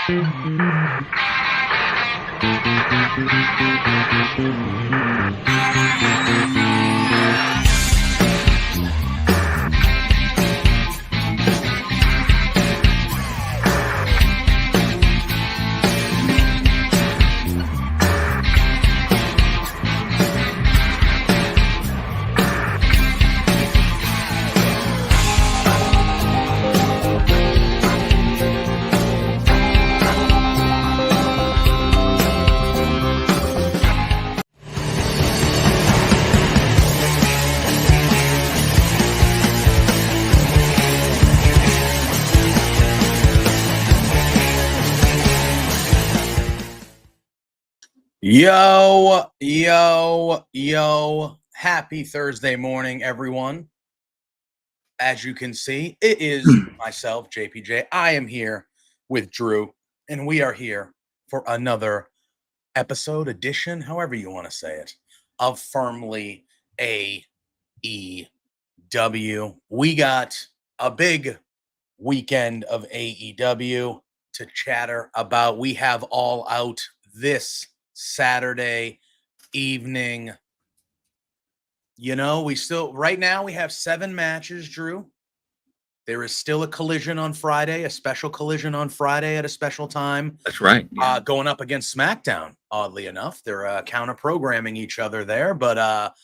Yo, yo, yo. Happy Thursday morning, everyone. As you can see, it is myself, JPJ. I am here with Drew, and we are here for another episode, edition, however you want to say it, of Firmly AEW. We got a big weekend of AEW to chatter about. We have All Out this Saturday evening. You know, we still, right now, we have 7 matches, Drew. There is still a collision on Friday, a special collision on Friday at a special time. That's right. Yeah. Going up against SmackDown, oddly enough. They're counter-programming each other there, but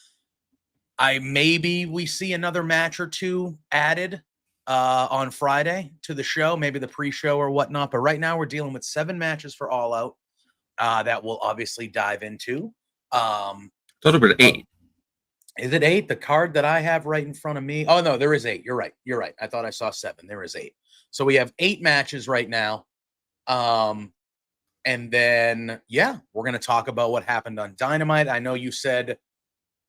maybe we see another match or two added on Friday to the show, maybe the pre-show or whatnot. But right now, we're dealing with 7 matches for All Out. That we'll obviously dive into. Thought it was 8. Is it 8? The card that I have right in front of me. Oh, no, there is 8. You're right. I thought I saw 7. There is 8. So we have 8 matches right now. And then, yeah, we're going to talk about what happened on Dynamite. I know you said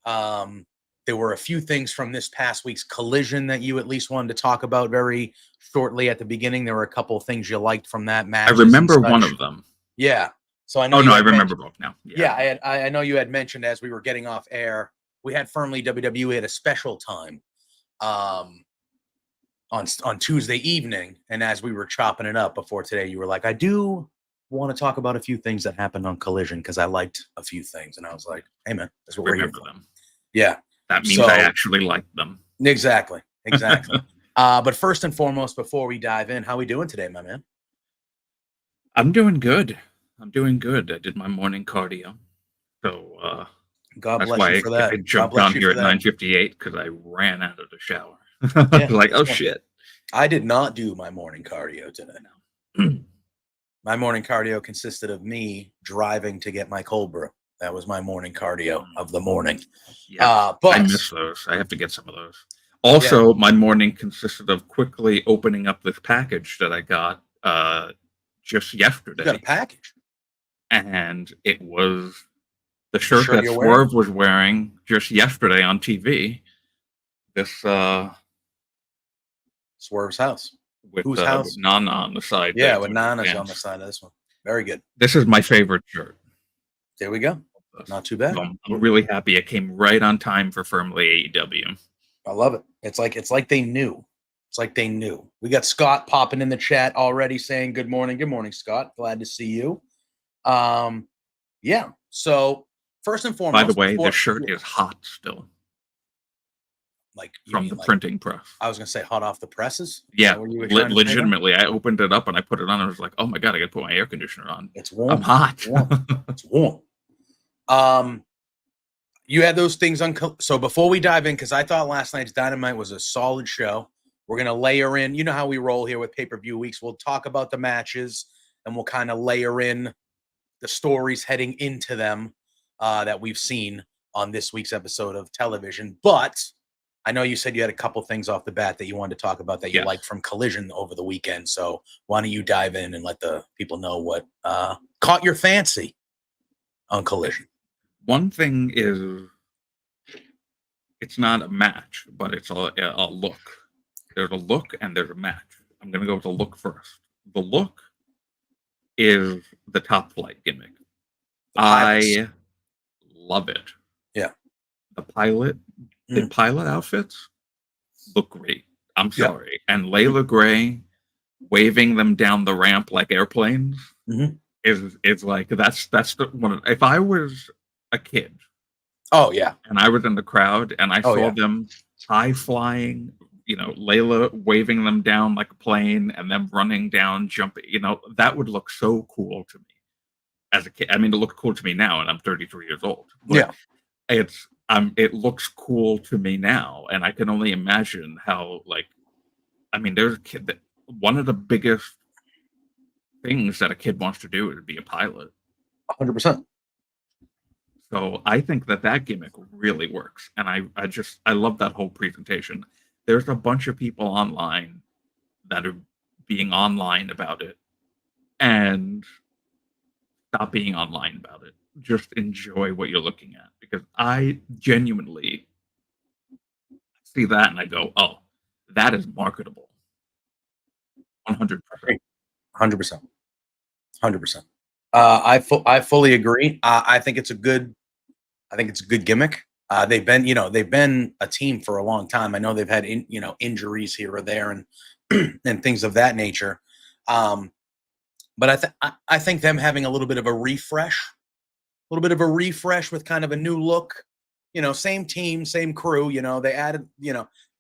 there were a few things from this past week's collision that you at least wanted to talk about very shortly at the beginning. There were a couple of things you liked from that match. I remember one of them. Yeah. So I know. Oh no, I remember both now. Yeah, I know you had mentioned as we were getting off air, we had Firmly WWE at a special time, on Tuesday evening, and as we were chopping it up before today, you were like, "I do want to talk about a few things that happened on Collision because I liked a few things," and I was like, "Hey man, that's what we're here for." Them. Yeah, that means I actually liked them. Exactly. But first and foremost, before we dive in, how we doing today, my man? I'm doing good. I did my morning cardio. So God that's bless why you for that. I jumped on here at 9:58 because I ran out of the shower. Yeah. Like, oh shit. I did not do my morning cardio today. My morning cardio consisted of me driving to get my cold brew. That was my morning cardio of the morning. Yeah, but I miss those. I have to get some of those. Also, my morning consisted of quickly opening up this package that I got just yesterday. You got a package? And it was the shirt that Swerve was wearing just yesterday on TV. This Swerve's house. With, whose house? With Nana on the side. Yeah, with Nana's on the side of this one. Very good. This is my favorite shirt. There we go. Not too bad. So I'm really happy it came right on time for Firmly AEW. I love it. It's like they knew. We got Scott popping in the chat already saying good morning. Good morning, Scott. Glad to see you. Yeah. So first and foremost, by the way, the shirt is hot still. Like from the printing press. I was gonna say hot off the presses. Yeah, legitimately. I opened it up and I put it on. And I was like, "Oh my god, I got to put my air conditioner on. It's warm. I'm hot. It's warm." You had those things on. So before we dive in, because I thought last night's Dynamite was a solid show. We're gonna layer in. You know how we roll here with pay-per-view weeks. We'll talk about the matches and we'll kind of layer in the stories heading into them that we've seen on this week's episode of television. But I know you said you had a couple things off the bat that you wanted to talk about that you liked from Collision over the weekend. So why don't you dive in and let the people know what caught your fancy on Collision? One thing is, it's not a match, but it's a look. There's a look and there's a match. I'm going to go with the look first. The look is the top flight gimmick. I love it. Yeah. The pilot outfits look great. I'm sorry. And Layla Gray waving them down the ramp like airplanes Mhm. is like that's the one. If I was a kid Oh yeah. and I was in the crowd and I Oh saw yeah. them high flying, Layla waving them down like a plane and them running down, jumping, that would look so cool to me as a kid. I mean, it looked cool to me now, and I'm 33 years old. But Yeah. it looks cool to me now, and I can only imagine how there's a kid that one of the biggest things that a kid wants to do is be a pilot. 100%. So I think that gimmick really works, and I love that whole presentation. There's a bunch of people online that are being online about it, and stop being online about it. Just enjoy what you're looking at, because I genuinely see that and I go, "Oh, that is marketable." 100%. 100%. 100%. I fully agree. I think it's a good gimmick. They've been a team for a long time. I know they've had injuries here or there and and things of that nature. Um, but I think them having a little bit of a refresh, with kind of a new look. Same team, same crew. They added.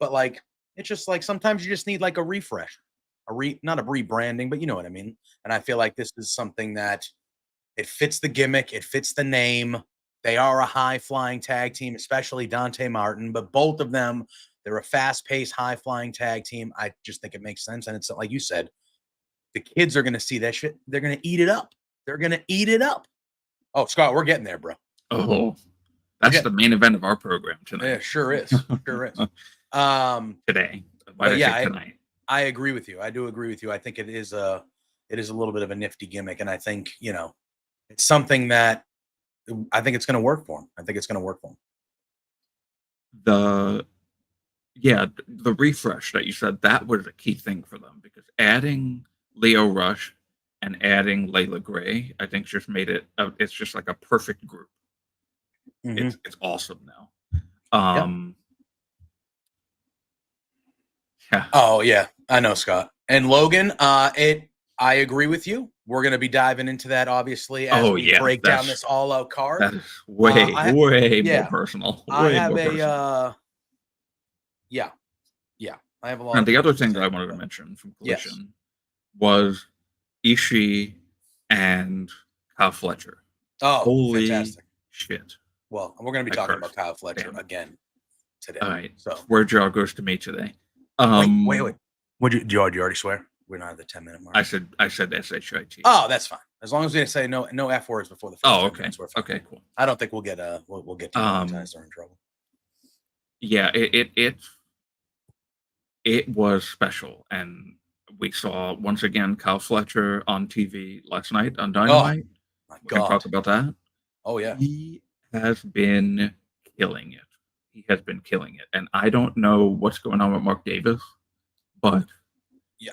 But like it's just like sometimes you just need like a refresh, not a rebranding, but you know what I mean. And I feel like this is something that it fits the gimmick, it fits the name. They are a high flying tag team, especially Dante Martin, but both of them, they're a fast paced, high flying tag team. I just think it makes sense. And it's like you said, the kids are going to see that shit. They're going to eat it up. They're going to eat it up. Oh, Scott, we're getting there, bro. Oh, that's the main event of our program tonight. Yeah, sure is. Sure is. Today. But yeah, tonight. I agree with you. I do agree with you. I think it is a little bit of a nifty gimmick. And I think, it's something that I think it's going to work for him. The refresh that you said, that was a key thing for them, because adding Leo Rush and adding Layla Gray, I think just made it. It's just like a perfect group. Mm-hmm. It's awesome now. Yeah. Oh yeah, I know, Scott and Logan. I agree with you. We're going to be diving into that, obviously, as we break down this all-out card. That is way more personal. I have I have a lot. And the other thing that I wanted to mention from Collision was Ishii and Kyle Fletcher. Oh, holy fantastic. Shit! Well, we're going to be talking about Kyle Fletcher again today. All right. So where jaw goes to me today. Wait. Did you already swear? We're not at the 10-minute mark. I said SHIT. Oh, that's fine. As long as we say no F words before the first 10 minutes, we're fine. Okay, cool. I don't think we'll get demonetized or in trouble. Yeah, it was special, and we saw once again Kyle Fletcher on TV last night on Dynamite. Oh, my God. We can talk about that. Oh yeah, he has been killing it. And I don't know what's going on with Mark Davis, but yeah,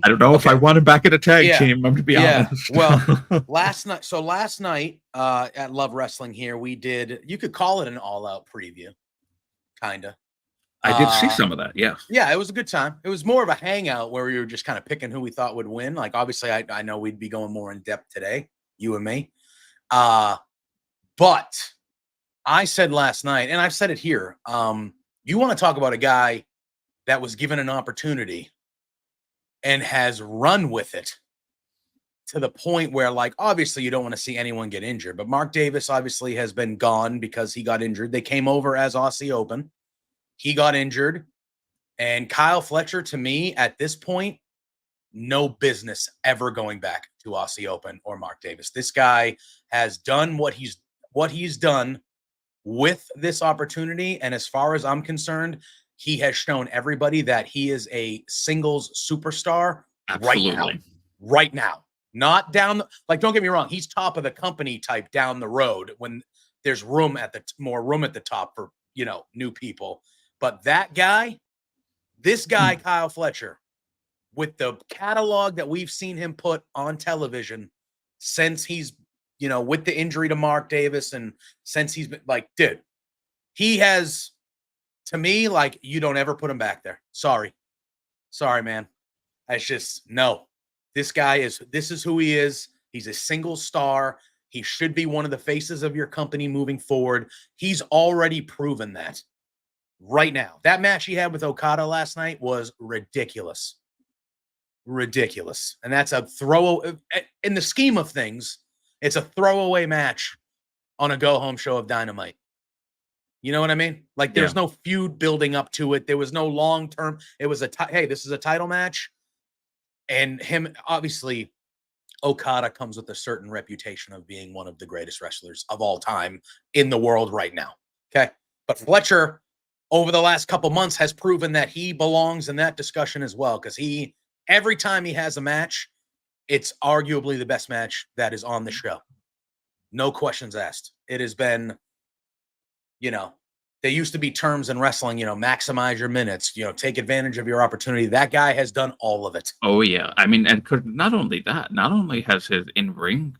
I don't know if I want him back in a tag team. I'm to be honest. Well, last night at Love Wrestling here, we did. You could call it an all-out preview, kinda. I did see some of that. Yes. Yeah, it was a good time. It was more of a hangout where we were just kind of picking who we thought would win. Like, obviously, I know we'd be going more in depth today, you and me. But I said last night, and I've said it here, you want to talk about a guy that was given an opportunity and has run with it to the point where, like, obviously you don't want to see anyone get injured, but Mark Davis obviously has been gone because he got injured. They came over as Aussie Open. He got injured. And Kyle Fletcher, to me, at this point, no business ever going back to Aussie Open or Mark Davis. This guy has done what he's done with this opportunity. And as far as I'm concerned, he has shown everybody that he is a singles superstar. Absolutely. Right now. Not down don't get me wrong, he's top of the company type down the road when there's more room at the top for, new people. But this guy, Kyle Fletcher, with the catalog that we've seen him put on television since he's, with the injury to Mark Davis, and since he's been he has, to me, you don't ever put him back there. Sorry, man. It's just, no. This is who he is. He's a single star. He should be one of the faces of your company moving forward. He's already proven that right now. That match he had with Okada last night was ridiculous. Ridiculous. And that's a in the scheme of things, it's a throwaway match on a go-home show of Dynamite. You know what I mean? Like, there's no feud building up to it. There was no long-term. It was hey, this is a title match. And him, obviously, Okada comes with a certain reputation of being one of the greatest wrestlers of all time in the world right now. Okay. But Fletcher, over the last couple months, has proven that he belongs in that discussion as well. Because every time he has a match, it's arguably the best match that is on the show. No questions asked. It has been, there used to be terms in wrestling, maximize your minutes, take advantage of your opportunity. That guy has done all of it. Oh, yeah. I mean, and not only has his in-ring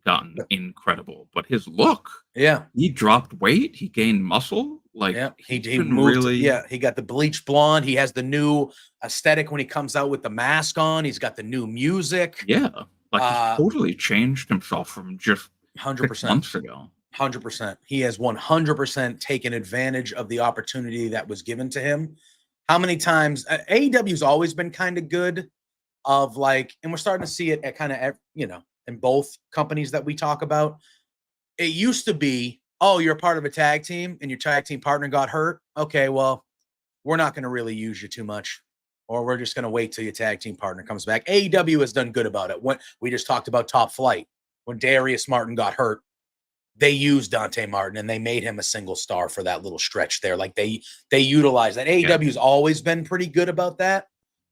gotten incredible, but his look. Yeah. He dropped weight. He gained muscle. Like, he moved. He got the bleach blonde. He has the new aesthetic when he comes out with the mask on. He's got the new music. Yeah. Like, he's totally changed himself from just 100% 6 months ago. 100%. He has 100% taken advantage of the opportunity that was given to him. How many times AEW's always been kind of good of like, and we're starting to see it at kind of, in both companies that we talk about. It used to be, oh, you're a part of a tag team and your tag team partner got hurt. Okay, well, we're not going to really use you too much, or we're just going to wait till your tag team partner comes back. AEW has done good about it. When we just talked about Top Flight, when Darius Martin got hurt, they used Dante Martin and they made him a single star for that little stretch there. Like they utilize that. AEW's always been pretty good about that.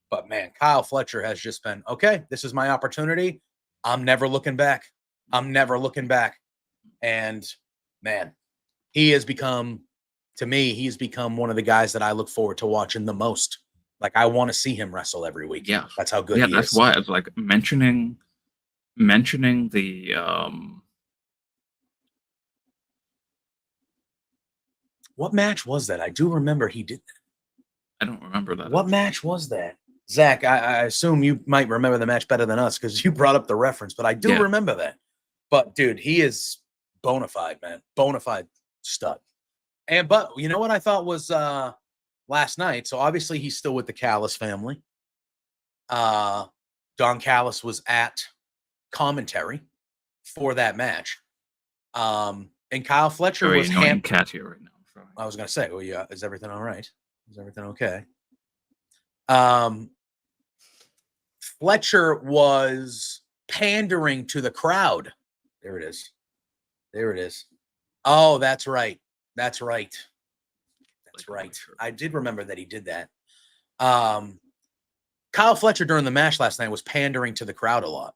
But man, Kyle Fletcher has just been, okay, this is my opportunity. I'm never looking back. And man, he's become one of the guys that I look forward to watching the most. Like, I want to see him wrestle every week. Yeah. That's how good he is. Yeah, that's why it's like mentioning the what match was that? I do remember he did that. I don't remember that. What match was that? Zach, I assume you might remember the match better than us because you brought up the reference, but I do remember that. But dude, he is bona fide, man. Bona fide stud. But you know what I thought was last night? So obviously he's still with the Callis family. Don Callis was at commentary for that match. And Kyle Fletcher was cat here right now. Sorry. I was gonna say, well, yeah, is everything all right? Is everything okay? Fletcher was pandering to the crowd. There it is. Oh, that's right. I did remember that he did that. Kyle Fletcher during the match last night was pandering to the crowd a lot.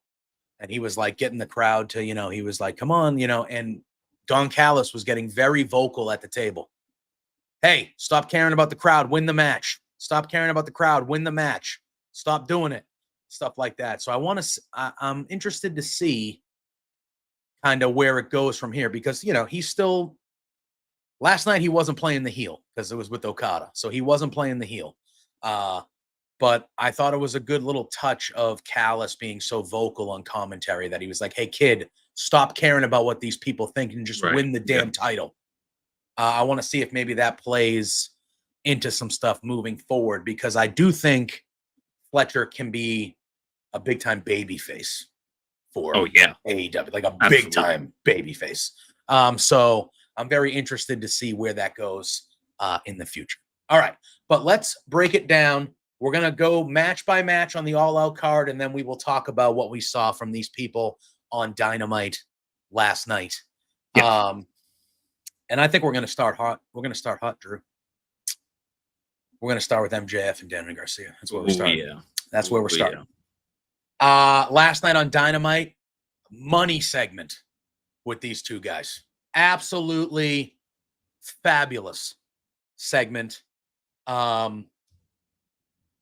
And he was like getting the crowd to, he was like, come on, and Don Callis was getting very vocal at the table. Hey, stop caring about the crowd, win the match. Stop caring about the crowd, win the match. Stop doing it. Stuff like that. So I'm interested to see kind of where it goes from here because, he's still, last night he wasn't playing the heel because it was with Okada. So he wasn't playing the heel. But I thought it was a good little touch of Callis being so vocal on commentary that he was like, hey, kid, stop caring about what these people think and just win the damn title. I want to see if maybe that plays into some stuff moving forward because I do think Fletcher can be a big-time babyface for AEW, like a big-time babyface. So I'm very interested to see where that goes in the future. All right, but let's break it down. We're going to go match by match on the All Out card, and then we will talk about what we saw from these people on Dynamite last night. Yeah. And I think we're going to start hot. Drew. We're going to start with MJF and Daniel Garcia. That's where we're starting. Yeah. That's where we're starting. Yeah. Last night on Dynamite, money segment with these two guys. Absolutely fabulous segment.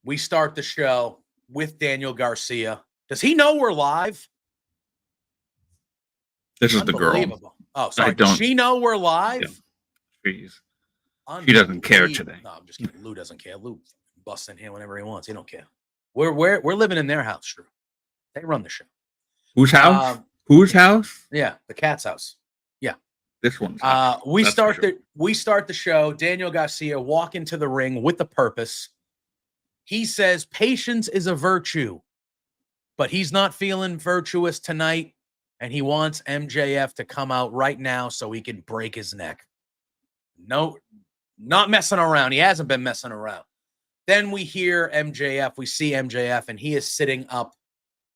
We start the show with Daniel Garcia. Does he know we're live? This is the girl. Oh, sorry. Does she know we're live? Yeah. She doesn't care today. No, I'm just kidding. Lou doesn't care. Lou busts in here whenever he wants. He don't care. We're living in their house, Drew. They run the show. Whose house? Whose house? Yeah, the Cat's house. Yeah. This one's we start the show. Daniel Garcia walk into the ring with the purpose. He says patience is a virtue, but he's not feeling virtuous tonight, and he wants MJF to come out right now so he can break his neck. No, not messing around. He hasn't been messing around. Then we hear MJF. We see MJF, and he is sitting up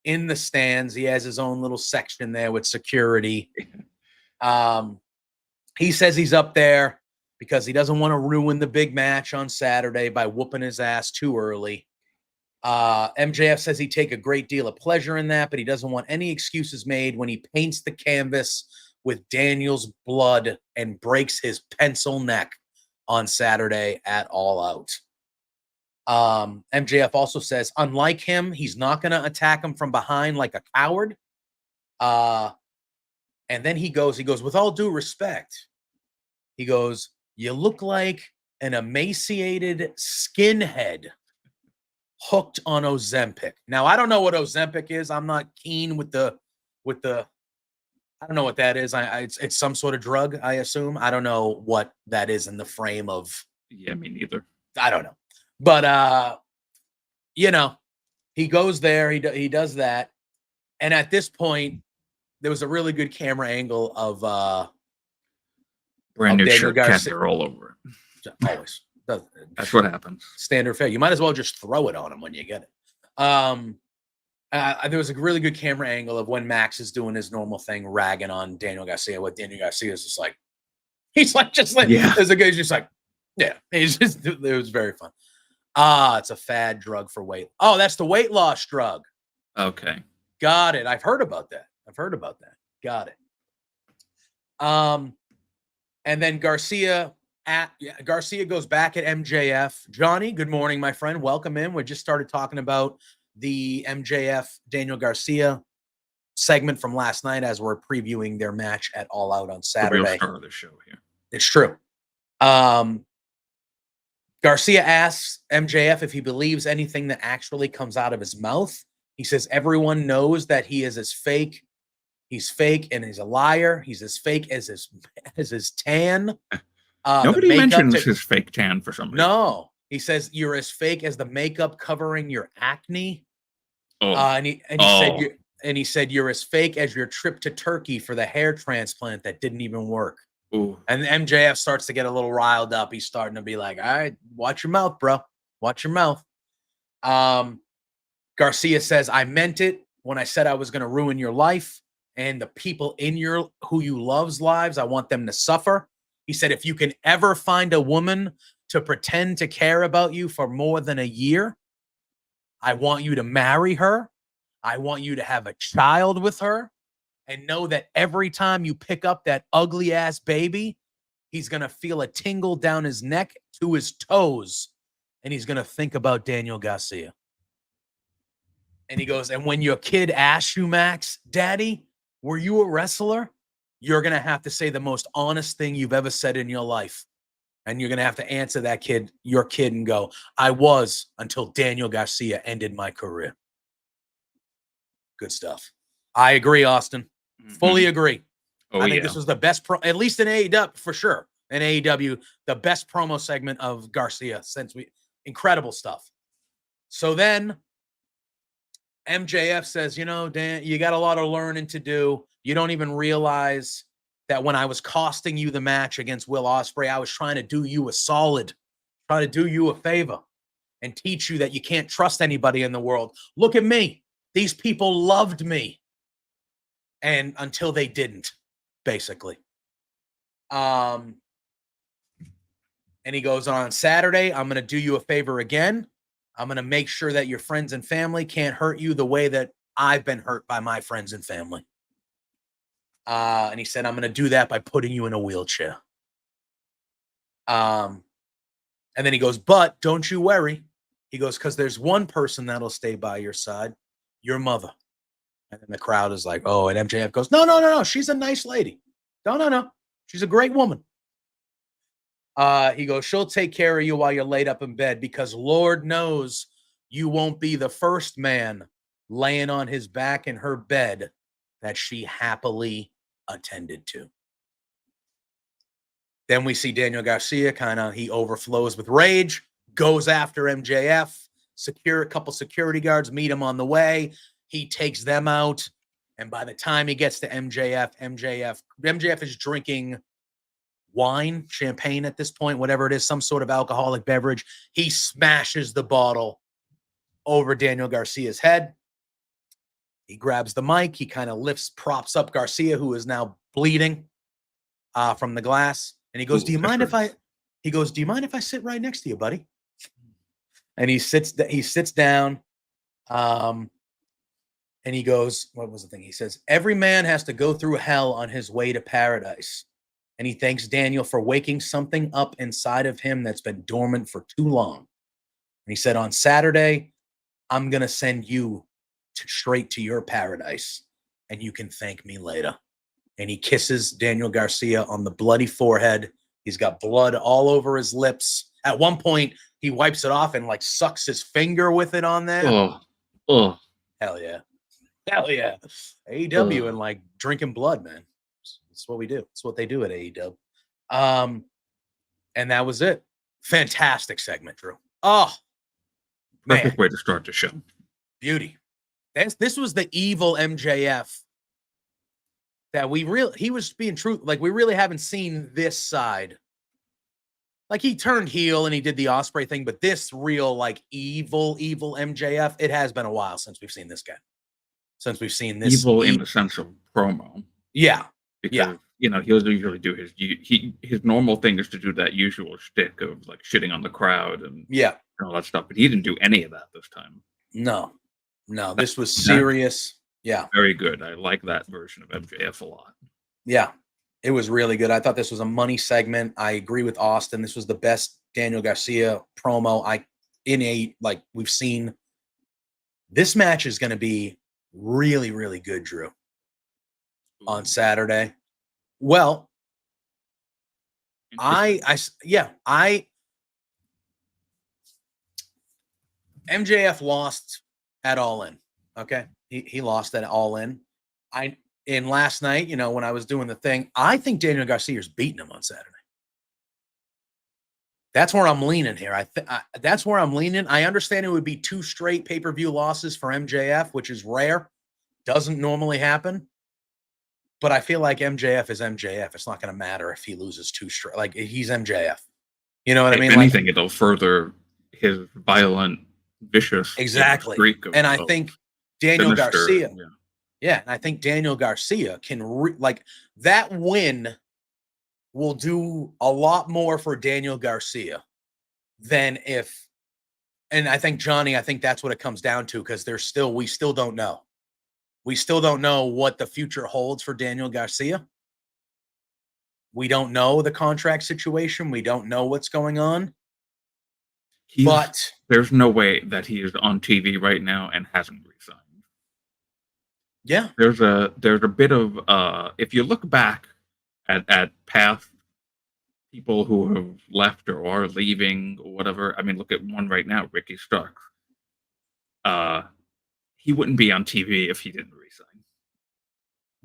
in the stands. He has his own little section there with security. He says he's up there because he doesn't want to ruin the big match on Saturday by whooping his ass too early. MJF says he'd take a great deal of pleasure in that, but he doesn't want any excuses made when he paints the canvas with Daniel's blood and breaks his pencil neck on Saturday at All Out. MJF also says, unlike him, he's not going to attack him from behind like a coward. And then he goes, with all due respect, he goes, you look like an emaciated skinhead hooked on Ozempic. Now, I don't know what Ozempic is. I'm not keen with the I don't know what that is. It's some sort of drug, I assume. I don't know what that is in the frame of. Yeah, me neither. I don't know. But, he goes there. He does that. And at this point, there was a really good camera angle of brand new shirt catcher all over it. Always. That's what happens. Standard fare. You might as well just throw it on him when you get it. There was a really good camera angle of when Max is doing his normal thing, ragging on Daniel Garcia. What Daniel Garcia is just like, there's a guy just like, yeah, it was very fun. It's a fad drug for weight. Oh, that's the weight loss drug. Okay. Got it. I've heard about that. Got it. And then Garcia goes back at MJF. Johnny, good morning, my friend. Welcome in. We just started talking about the MJF Daniel Garcia segment from last night as we're previewing their match at All Out on Saturday. The real star of the show here. It's true. Garcia asks MJF if he believes anything that actually comes out of his mouth. He says everyone knows that he is as fake. He's fake and he's a liar. He's as fake as his tan. Nobody mentions his fake tan for some reason. No, he says you're as fake as the makeup covering your acne. And he said you're as fake as your trip to Turkey for the hair transplant that didn't even work. Ooh. And MJF starts to get a little riled up. He's starting to be like, all right, watch your mouth, bro. Watch your mouth. Garcia says, I meant it when I said I was going to ruin your life and the people in who you love's lives. I want them to suffer. He said, if you can ever find a woman to pretend to care about you for more than a year, I want you to marry her. I want you to have a child with her and know that every time you pick up that ugly ass baby, he's going to feel a tingle down his neck to his toes. And he's going to think about Daniel Garcia. And he goes, and when your kid asks you, Max, Daddy, were you a wrestler? You're going to have to say the most honest thing you've ever said in your life. And you're going to have to answer your kid and go, I was until Daniel Garcia ended my career. Good stuff. I agree, Austin. Mm-hmm. Fully agree. I think this was the best, at least in AEW, for sure. In AEW, the best promo segment of Garcia incredible stuff. So then MJF says, Dan, you got a lot of learning to do. You don't even realize that when I was costing you the match against Will Ospreay, I was trying to do you a solid, try to do you a favor and teach you that you can't trust anybody in the world. Look at me. These people loved me. And until they didn't, basically. And he goes on Saturday, I'm going to do you a favor again. I'm going to make sure that your friends and family can't hurt you the way that I've been hurt by my friends and family. And he said, I'm going to do that by putting you in a wheelchair. And then he goes, but don't you worry. He goes, because there's one person that'll stay by your side, your mother. And then the crowd is like, oh, and MJF goes, no. She's a nice lady. No. She's a great woman. He goes, she'll take care of you while you're laid up in bed because Lord knows you won't be the first man laying on his back in her bed that she happily attended to. Then we see Daniel Garcia he overflows with rage, goes after MJF, a couple security guards meet him on the way. He takes them out. And by the time he gets to MJF is drinking wine, champagne at this point, whatever it is, some sort of alcoholic beverage. He smashes the bottle over Daniel Garcia's head. He grabs the mic. He kind of props up Garcia, who is now bleeding from the glass. And he goes, do you mind if I sit right next to you, buddy? And he sits down. And he goes, what was the thing? He says, every man has to go through hell on his way to paradise. And he thanks Daniel for waking something up inside of him that's been dormant for too long. And he said, on Saturday, I'm going to send you straight to your paradise, and you can thank me later. And he kisses Daniel Garcia on the bloody forehead. He's got blood all over his lips. At one point, he wipes it off and like sucks his finger with it on there. Oh. Hell yeah. AEW and like drinking blood, man. That's what we do. It's what they do at AEW. And that was it. Fantastic segment, Drew. Oh, perfect way to start the show. Beauty. This was the evil MJF that he was being true. Like, we really haven't seen this side. Like, he turned heel and he did the Osprey thing, but this real, like, evil MJF, it has been a while since we've seen this guy. Since we've seen this. Evil in the sense of promo. Yeah. Because, he'll usually do his normal thing is to do that usual shtick of, like, shitting on the crowd and all that stuff. But he didn't do any of that this time. No, this was serious. Yeah. Very good. I like that version of MJF a lot. Yeah. It was really good. I thought this was a money segment. I agree with Austin. This was the best Daniel Garcia promo we've seen. This match is going to be really, really good, Drew, on Saturday. Well, MJF lost at All In. Okay. He lost at All In. In last night, when I was doing the thing, I think Daniel Garcia's beating him on Saturday. That's where I'm leaning here. That's where I'm leaning. I understand it would be 2 straight pay-per-view losses for MJF, which is rare. Doesn't normally happen. But I feel like MJF is MJF. It's not going to matter if he loses 2 straight. Like, he's MJF. You know what I mean? If anything, it'll further his violent, vicious streak of, and I think Daniel Garcia. Yeah, and I think Daniel Garcia can that win will do a lot more for Daniel Garcia than and I think Johnny, that's what it comes down to, because we still don't know. We still don't know what the future holds for Daniel Garcia. We don't know the contract situation. We don't know what's going on. But there's no way that he is on TV right now and hasn't resigned. Yeah. There's a bit of if you look back at past people who have left or are leaving or whatever. I mean, look at one right now, Ricky Starks. He wouldn't be on TV if he didn't resign.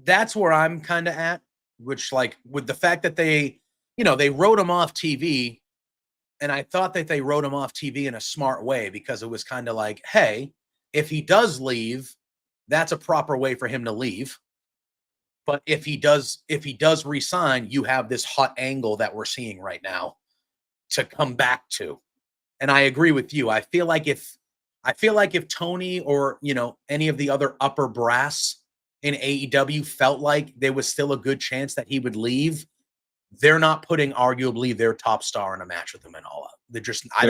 That's where I'm kind of at, which, like, with the fact that they wrote him off TV, and I thought that they wrote him off TV in a smart way, because it was kind of like, hey, if he does leave, that's a proper way for him to leave. But if he does resign, you have this hot angle that we're seeing right now to come back to. And I agree with you. I feel like if Tony or, any of the other upper brass in AEW felt like there was still a good chance that he would leave, they're not putting arguably their top star in a match with him and All Out. They're just, I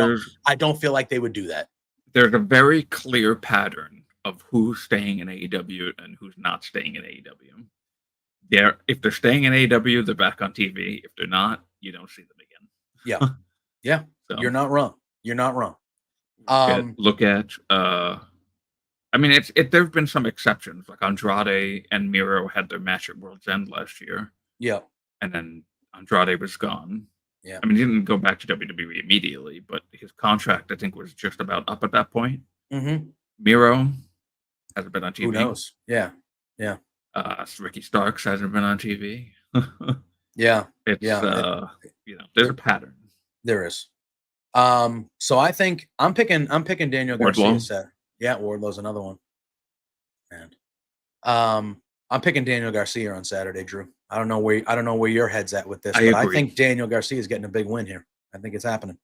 don't feel like they would do that. There's a very clear pattern of who's staying in AEW and who's not staying in AEW. If they're staying in AEW, they're back on TV. If they're not, you don't see them again. Yeah. So, you're not wrong. Look at I mean, there've been some exceptions, like Andrade and Miro had their match at World's End last year. Yeah. And then Andrade was gone. Yeah. I mean, he didn't go back to WWE immediately, but his contract, I think, was just about up at that point. Mm-hmm. Miro hasn't been on TV. Who knows? Yeah. Ricky Starks hasn't been on TV. Yeah. It's Yeah. there's a pattern. There is. So I think I'm picking Daniel Garcia. Yeah, Wardlow's another one. Man. I'm picking Daniel Garcia on Saturday, Drew. I don't know where your head's at with this, but I think Daniel Garcia is getting a big win here. I think it's happening.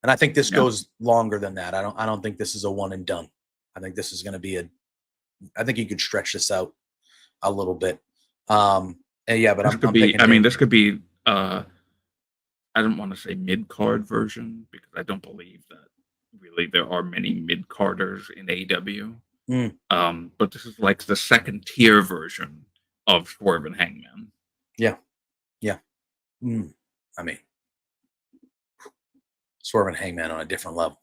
And I think this goes longer than that. I don't think this is a one and done. I think this is going to be I think you could stretch this out a little bit. And yeah, but this could be I don't want to say mid-card version because I don't believe that really there are many mid-carders in AEW. But this is like the second tier version of Swerve and Hangman. Yeah. I mean, Swerve and Hangman on a different level.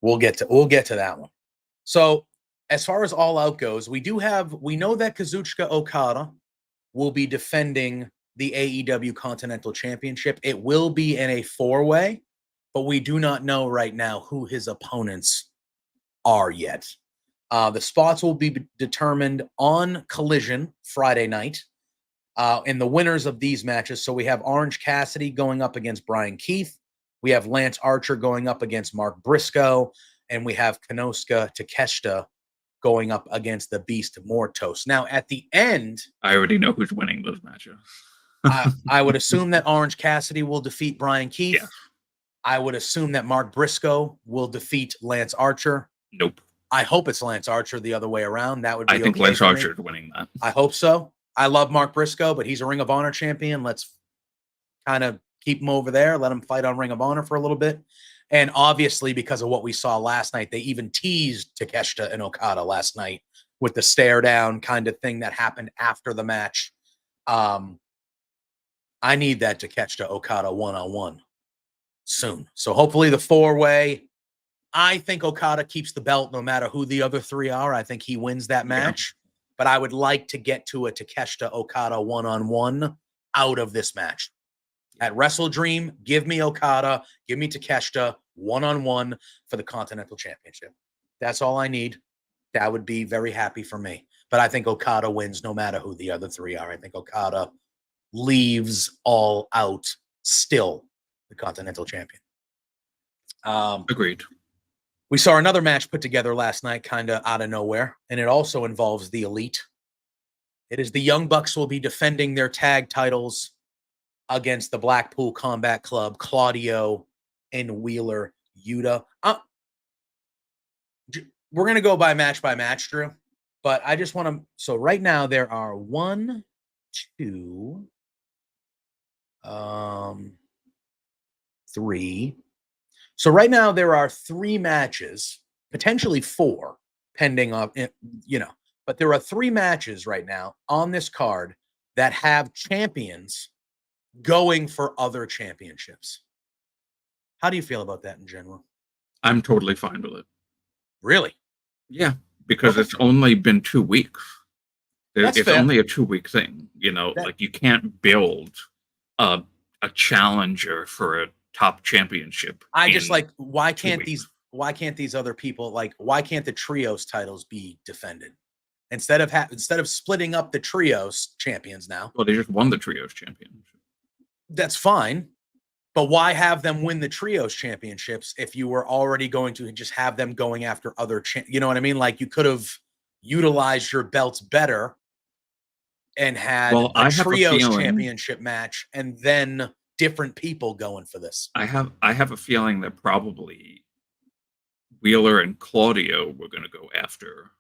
We'll get to that one. So as far as All Out goes, we know that Kazuchika Okada will be defending the AEW Continental Championship. It will be in a 4-way, but we do not know right now who his opponents are yet. The spots will be determined on Collision Friday night in the winners of these matches. So we have Orange Cassidy going up against Brian Keith. We have Lance Archer going up against Mark Briscoe. And we have Konosuke Takeshita going up against the Beast Mortos. Now, at the end... I already know who's winning those matches. I would assume that Orange Cassidy will defeat Brian Keith. Yeah. I would assume that Mark Briscoe will defeat Lance Archer. Nope. I hope it's Lance Archer the other way around. That would be I think Lance Archer is winning that. I hope so. I love Mark Briscoe, but he's a Ring of Honor champion. Let's kind of keep him over there. Let him fight on Ring of Honor for a little bit. And obviously, because of what we saw last night, they even teased Takeshita and Okada last night with the stare down kind of thing that happened after the match. I need that Takeshita Okada one-on-one soon. So hopefully the 4-way. I think Okada keeps the belt no matter who the other 3 are. I think he wins that match. Yeah. But I would like to get to a Takeshita Okada one-on-one out of this match. At Wrestle Dream, give me Okada, give me Takeshita one-on-one for the Continental Championship. That's all I need. That would be very happy for me. But I think Okada wins no matter who the other 3 are. I think Okada leaves All Out still the Continental Champion. Agreed. We saw another match put together last night, kind of out of nowhere, and it also involves the Elite. It is the Young Bucks will be defending their tag titles against the Blackpool Combat Club, Claudio and Wheeler Yuta. We're going to go by match, Drew, but I just want to... So right now there are 1, 2, 3. So right now there are 3 matches, potentially 4, pending on, but there are 3 matches right now on this card that have champions going for other championships. How do you feel about that in general? I'm totally fine with it. Really? Yeah, because it's only been 2 weeks. It's fair. Only a 2-week thing. Like you can't build a challenger for a top championship. I just like, why can't these other people, like, why can't the trios titles be defended instead of splitting up the trios champions now? Well, they just won the trios championship. That's fine. But why have them win the trios championships if you were already going to just have them going after other, you know what I mean? Like you could have utilized your belts better and had a trios championship match and then different people going for this. I have a feeling that probably Wheeler and Claudio were going to go after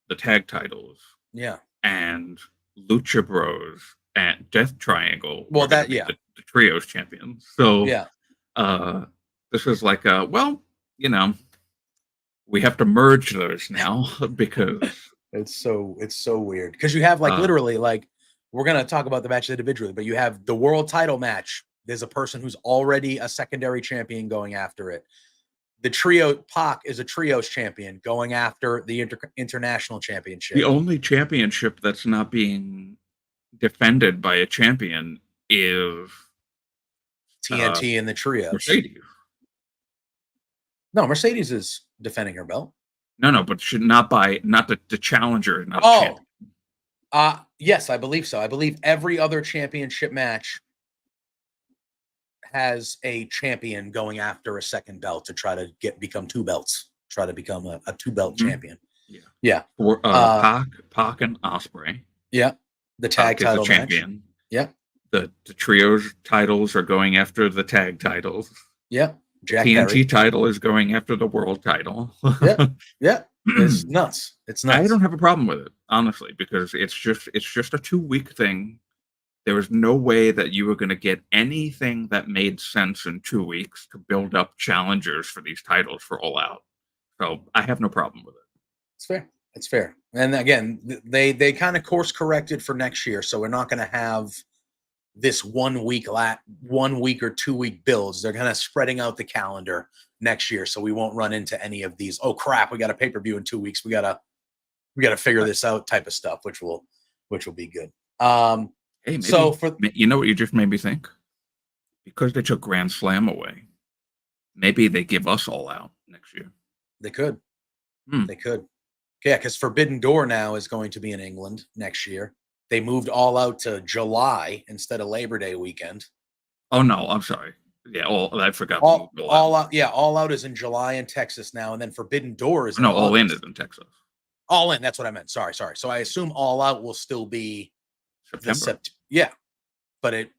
the tag titles. Yeah. And Lucha Bros and Death Triangle. Well, the trios champions. So yeah. This is like we have to merge those now because it's so weird. Because you have literally we're going to talk about the matches individually, but you have the world title match. There's a person who's already a secondary champion going after it. The trio, Pac is a trios champion going after the international championship. The only championship that's not being defended by a champion is TNT and the trios. Mercedes. No, Mercedes is defending her belt. No, but should not the challenger, not the Oh, champion. yes, I believe so. I believe every other championship match has a champion going after a second belt to try to become two belts, try to become a two-belt champion. Yeah. Yeah. For Pac and Osprey. Yeah. The tag title is the champion. match. Yeah. The trios titles are going after the tag titles. Yeah. Jack TNT Perry. Title is going after the world title. Yeah. Yeah. It's nuts. It's nuts. I don't have a problem with it, honestly, because it's just a 2-week thing. There was no way that you were going to get anything that made sense in 2 weeks to build up challengers for these titles for All Out. So I have no problem with it. It's fair. It's fair. And again, they kind of course corrected for next year, so we're not going to have this 1 week or 2 week builds. They're kind of spreading out the calendar next year, so we won't run into any of these. Oh crap, we got a pay-per-view in 2 weeks. We gotta figure this out type of stuff, which will be good. Hey, maybe, so you know what you just made me think? Because they took Grand Slam away, maybe they give us All Out next year. They could. They could. Yeah, because Forbidden Door now is going to be in England next year. They moved All Out to July instead of Labor Day weekend. Oh no, I'm sorry. Yeah, I forgot. All Out. Yeah, All Out is in July in Texas now, and then Forbidden Door is All In is in Texas. All In. That's what I meant. Sorry. So I assume All Out will still be September. Yeah, but it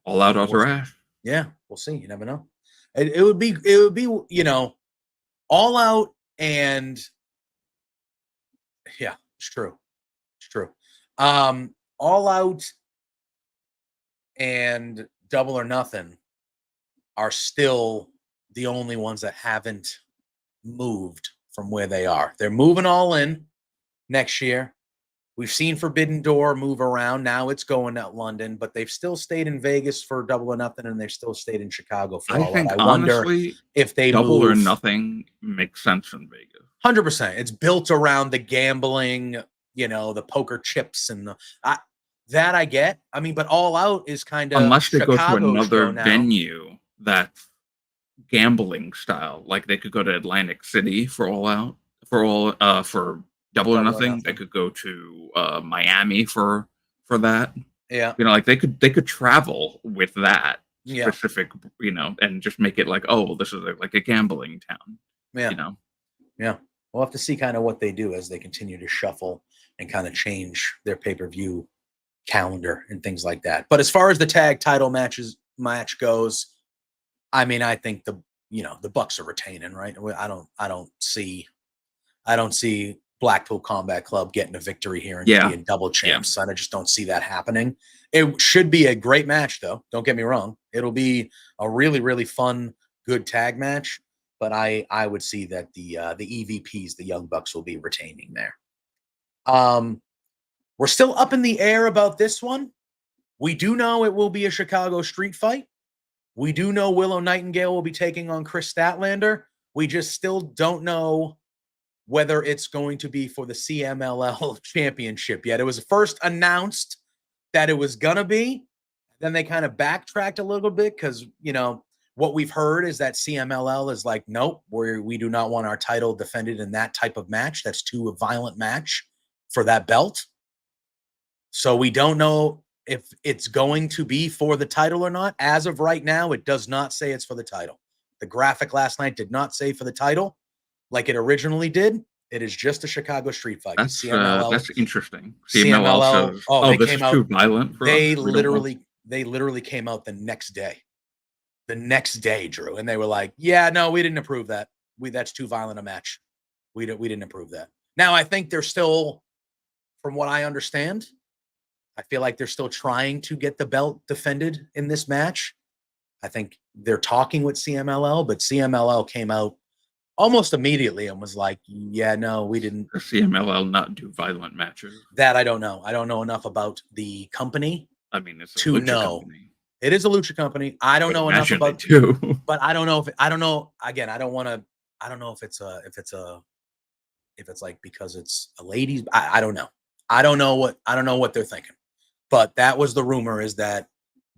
All Out Author. Yeah, we'll see. You never know. It would be All Out and yeah, it's true. All Out and Double or Nothing are still the only ones that haven't moved from where they are. They're moving All In next year. We've seen Forbidden Door move around. Now it's going to London, but they've still stayed in Vegas for Double or Nothing, and they've still stayed in Chicago for All Out. I wonder if they Double or Nothing makes sense in Vegas. 100%. It's built around the gambling, the poker chips and that I get. I mean, but All Out is kind of unless they go to another venue that's gambling style, like they could go to Atlantic City for All Out, for Double or Nothing. They could go to Miami for that. Yeah, like they could travel with that specific, and just make it like, oh, this is like a gambling town. Yeah, yeah. We'll have to see kind of what they do as they continue to shuffle and kind of change their pay-per-view calendar and things like that. But as far as the tag title match goes, I mean, I think the Bucks are retaining, right? I don't see Blackpool Combat Club getting a victory here and being double champs. I just don't see that happening. It should be a great match, though. Don't get me wrong. It'll be a really, really fun, good tag match. But I would see that the EVPs, the Young Bucks, will be retaining there. We're still up in the air about this one. We do know it will be a Chicago street fight. We do know Willow Nightingale will be taking on Chris Statlander. We just still don't know whether it's going to be for the CMLL championship yet. It was first announced that it was going to be. Then they kind of backtracked a little bit because, what we've heard is that CMLL is like, nope, we do not want our title defended in that type of match. That's too violent match for that belt. So we don't know if it's going to be for the title or not. As of right now, it does not say it's for the title. The graphic last night did not say for the title like it originally did. It is just a Chicago street fight. That's interesting. CMLL says, this is too violent for us. They literally came out the next day. Drew, and they were like, yeah, no, we didn't approve that. That's too violent a match. We didn't approve that. Now, I think they're still, from what I understand, I feel like they're still trying to get the belt defended in this match. I think they're talking with CMLL, but CMLL came out almost immediately and was like, yeah, no, we didn't. Does CMLL not do violent matches? That I don't know. I don't know enough about the company. I mean, it's to know. Company. It is a lucha company. I don't know enough about too. But I don't know if I don't know. Again, I don't know if it's like because it's a ladies. I don't know. I don't know what they're thinking. But that was the rumor, is that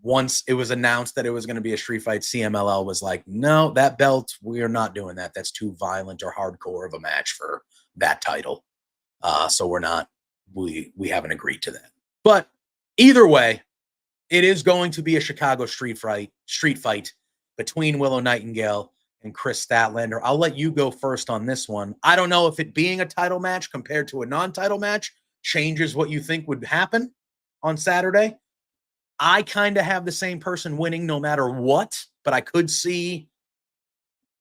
once it was announced that it was going to be a street fight, CMLL was like, no, that belt, we are not doing that. That's too violent or hardcore of a match for that title. So we haven't agreed to that. But either way, it is going to be a Chicago street fight between Willow Nightingale and Chris Statlander. I'll let you go first on this one. I don't know if it being a title match compared to a non-title match changes what you think would happen on Saturday. I kind of have the same person winning no matter what, but I could see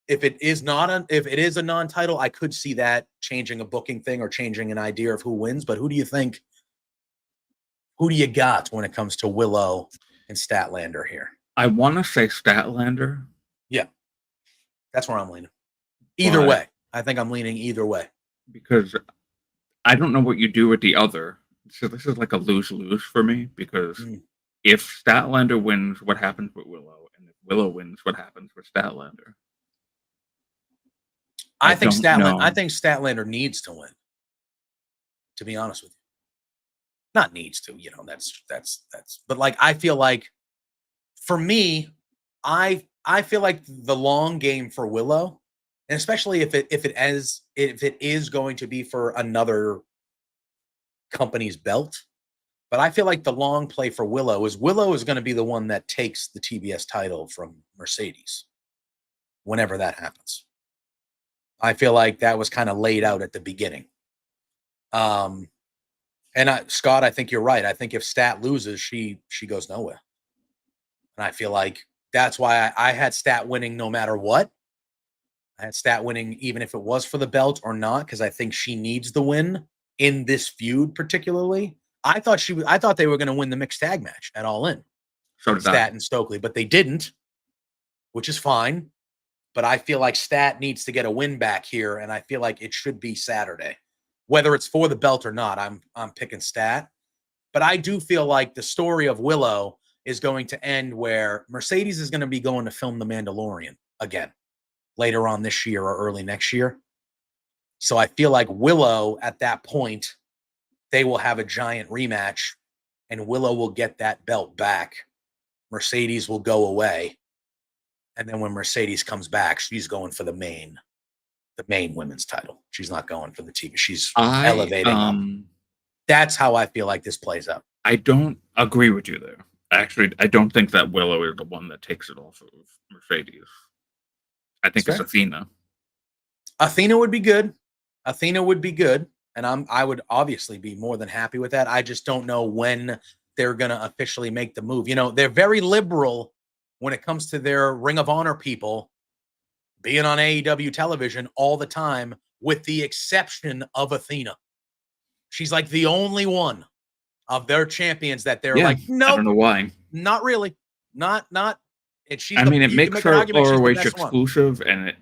if it is a non-title, I could see that changing a booking thing or changing an idea of who wins. But who do you think? Who do you got when it comes to Willow and Statlander here? I want to say Statlander. Yeah, that's where I'm leaning. Either way, I think I'm leaning either way. Because I don't know what you do with the other. So this is like a lose-lose for me because if Statlander wins, what happens with Willow? And if Willow wins, what happens with Statlander? I think Statlander needs to win. To be honest with you. Not needs to, that's but like I feel like for me, I feel like the long game for Willow, and especially if it is going to be for another company's belt, but I feel like the long play for Willow is going to be the one that takes the TBS title from Mercedes whenever that happens. I feel like that was kind of laid out at the beginning. And Scott, I think you're right. I think if Stat loses, she goes nowhere. And I feel like that's why I had Stat winning no matter what. I had Stat winning even if it was for the belt or not, because I think she needs the win in this feud particularly. I thought they were going to win the mixed tag match at All In. So did Stat and Stokely, but they didn't, which is fine. But I feel like Stat needs to get a win back here, and I feel like it should be Saturday. Whether it's for the belt or not, I'm picking Stat. But I do feel like the story of Willow is going to end where Mercedes is going to be going to film The Mandalorian again later on this year or early next year. So I feel like Willow at that point, they will have a giant rematch and Willow will get that belt back. Mercedes will go away. And then when Mercedes comes back, she's going for the main women's title. She's not going for the TV. She's elevating up. That's how I feel like this plays out. I don't agree with you there. Actually, I don't think that Willow is the one that takes it off of Mercedes. I think it's Athena. Athena would be good. And I would obviously be more than happy with that. I just don't know when they're going to officially make the move. They're very liberal when it comes to their Ring of Honor people being on AEW television all the time, with the exception of Athena. She's like the only one of their champions that they're like, no, I don't know why. Not really. Not. And it makes her ROH exclusive, and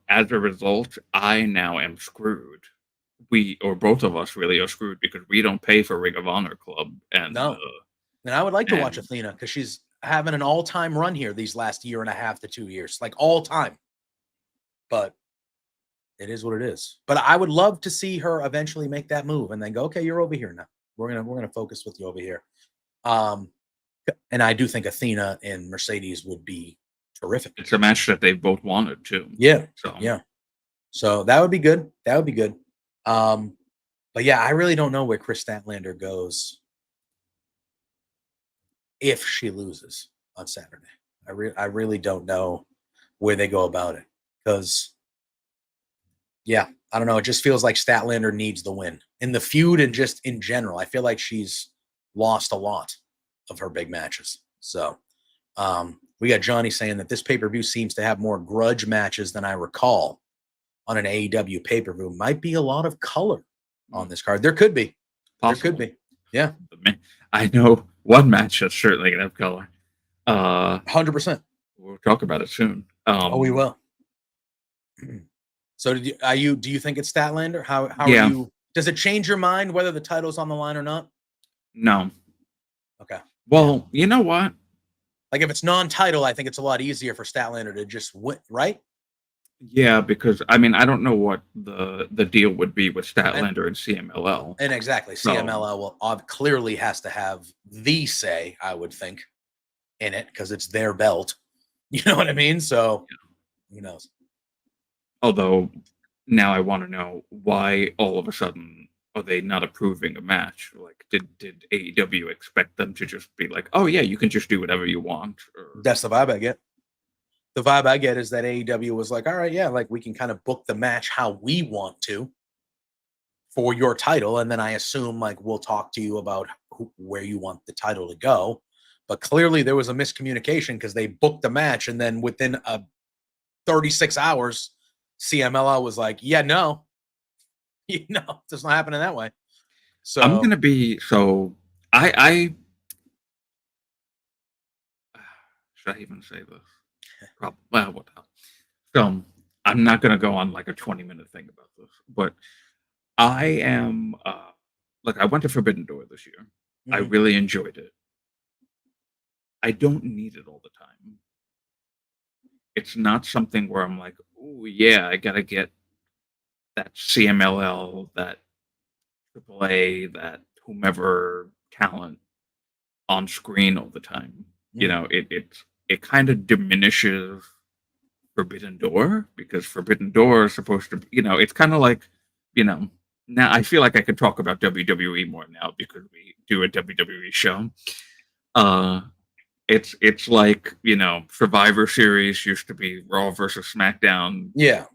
as a result, I now am screwed. We, or both of us, really are screwed because we don't pay for Ring of Honor Club. And no. And I would like to watch Athena because she's having an all-time run here these last year and a half to 2 years, like all time. But it is what it is. But I would love to see her eventually make that move and then go, okay, you're over here now. We're gonna focus with you over here. And I do think Athena and Mercedes would be terrific. It's a match that they both wanted too. Yeah. So that would be good. But yeah, I really don't know where Chris Statlander goes if she loses on Saturday. I really don't know where they go about it because, yeah, I don't know. It just feels like Statlander needs the win in the feud and just in general. I feel like she's lost a lot of her big matches. So we got Johnny saying that this pay-per-view seems to have more grudge matches than I recall on an AEW pay-per-view. Might be a lot of color on this card. There could be. Possibly. There could be. Yeah. I know one match that's certainly going to have color. 100%. We'll talk about it soon. We will. So do you think it's Statlander? How are you? Does it change your mind whether the title's on the line or not? No. Okay. Well, you know what? Like if it's non-title, I think it's a lot easier for Statlander to just win, right? Yeah, because I don't know what the deal would be with Statlander and CMLL. And exactly, CMLL will clearly has to have the say, I would think. in it because it's their belt. You know what I mean? So who knows? Although now I want to know why all of a sudden are they not approving a match? Like, did AEW expect them to just be like, oh yeah, you can just do whatever you want? Or... That's the vibe I get. The vibe I get is that AEW was like, all right, yeah, like we can kind of book the match how we want to for your title. And then I assume like we'll talk to you about where you want the title to go. But clearly there was a miscommunication because they booked the match. And then within 36 hours, CMLL was like, yeah, no, it's not happening that way. So I'm going to be, I should I even say this? Probably, well, what the hell? So I'm not going to go on like a 20-minute thing about this, but I am, I went to Forbidden Door this year. Mm-hmm. I really enjoyed it. I don't need it all the time. It's not something where I'm like, oh yeah, I gotta get that CMLL, that AAA, that whomever talent on screen all the time. Mm-hmm. You know, it kind of diminishes Forbidden Door because Forbidden Door is supposed to, it's kind of like, now I feel like I could talk about WWE more now because we do a WWE show. It's like, Survivor Series used to be Raw versus SmackDown. Yeah.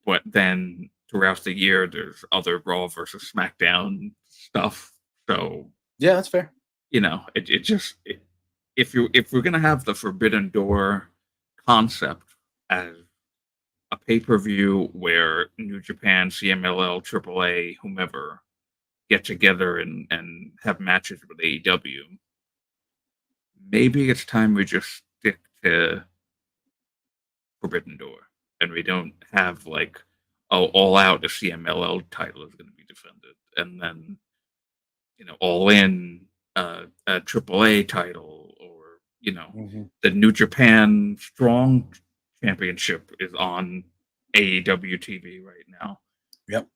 But then throughout the year, there's other Raw versus SmackDown stuff. So yeah, that's fair. If we're gonna have the Forbidden Door concept as a pay-per-view where New Japan, CMLL, AAA, whomever get together and have matches with AEW, maybe it's time we just stick to Forbidden Door and we don't have like, All Out, the CMLL title is going to be defended, and then All In, a AAA title, or mm-hmm. the New Japan Strong Championship is on AEW TV right now. Yep.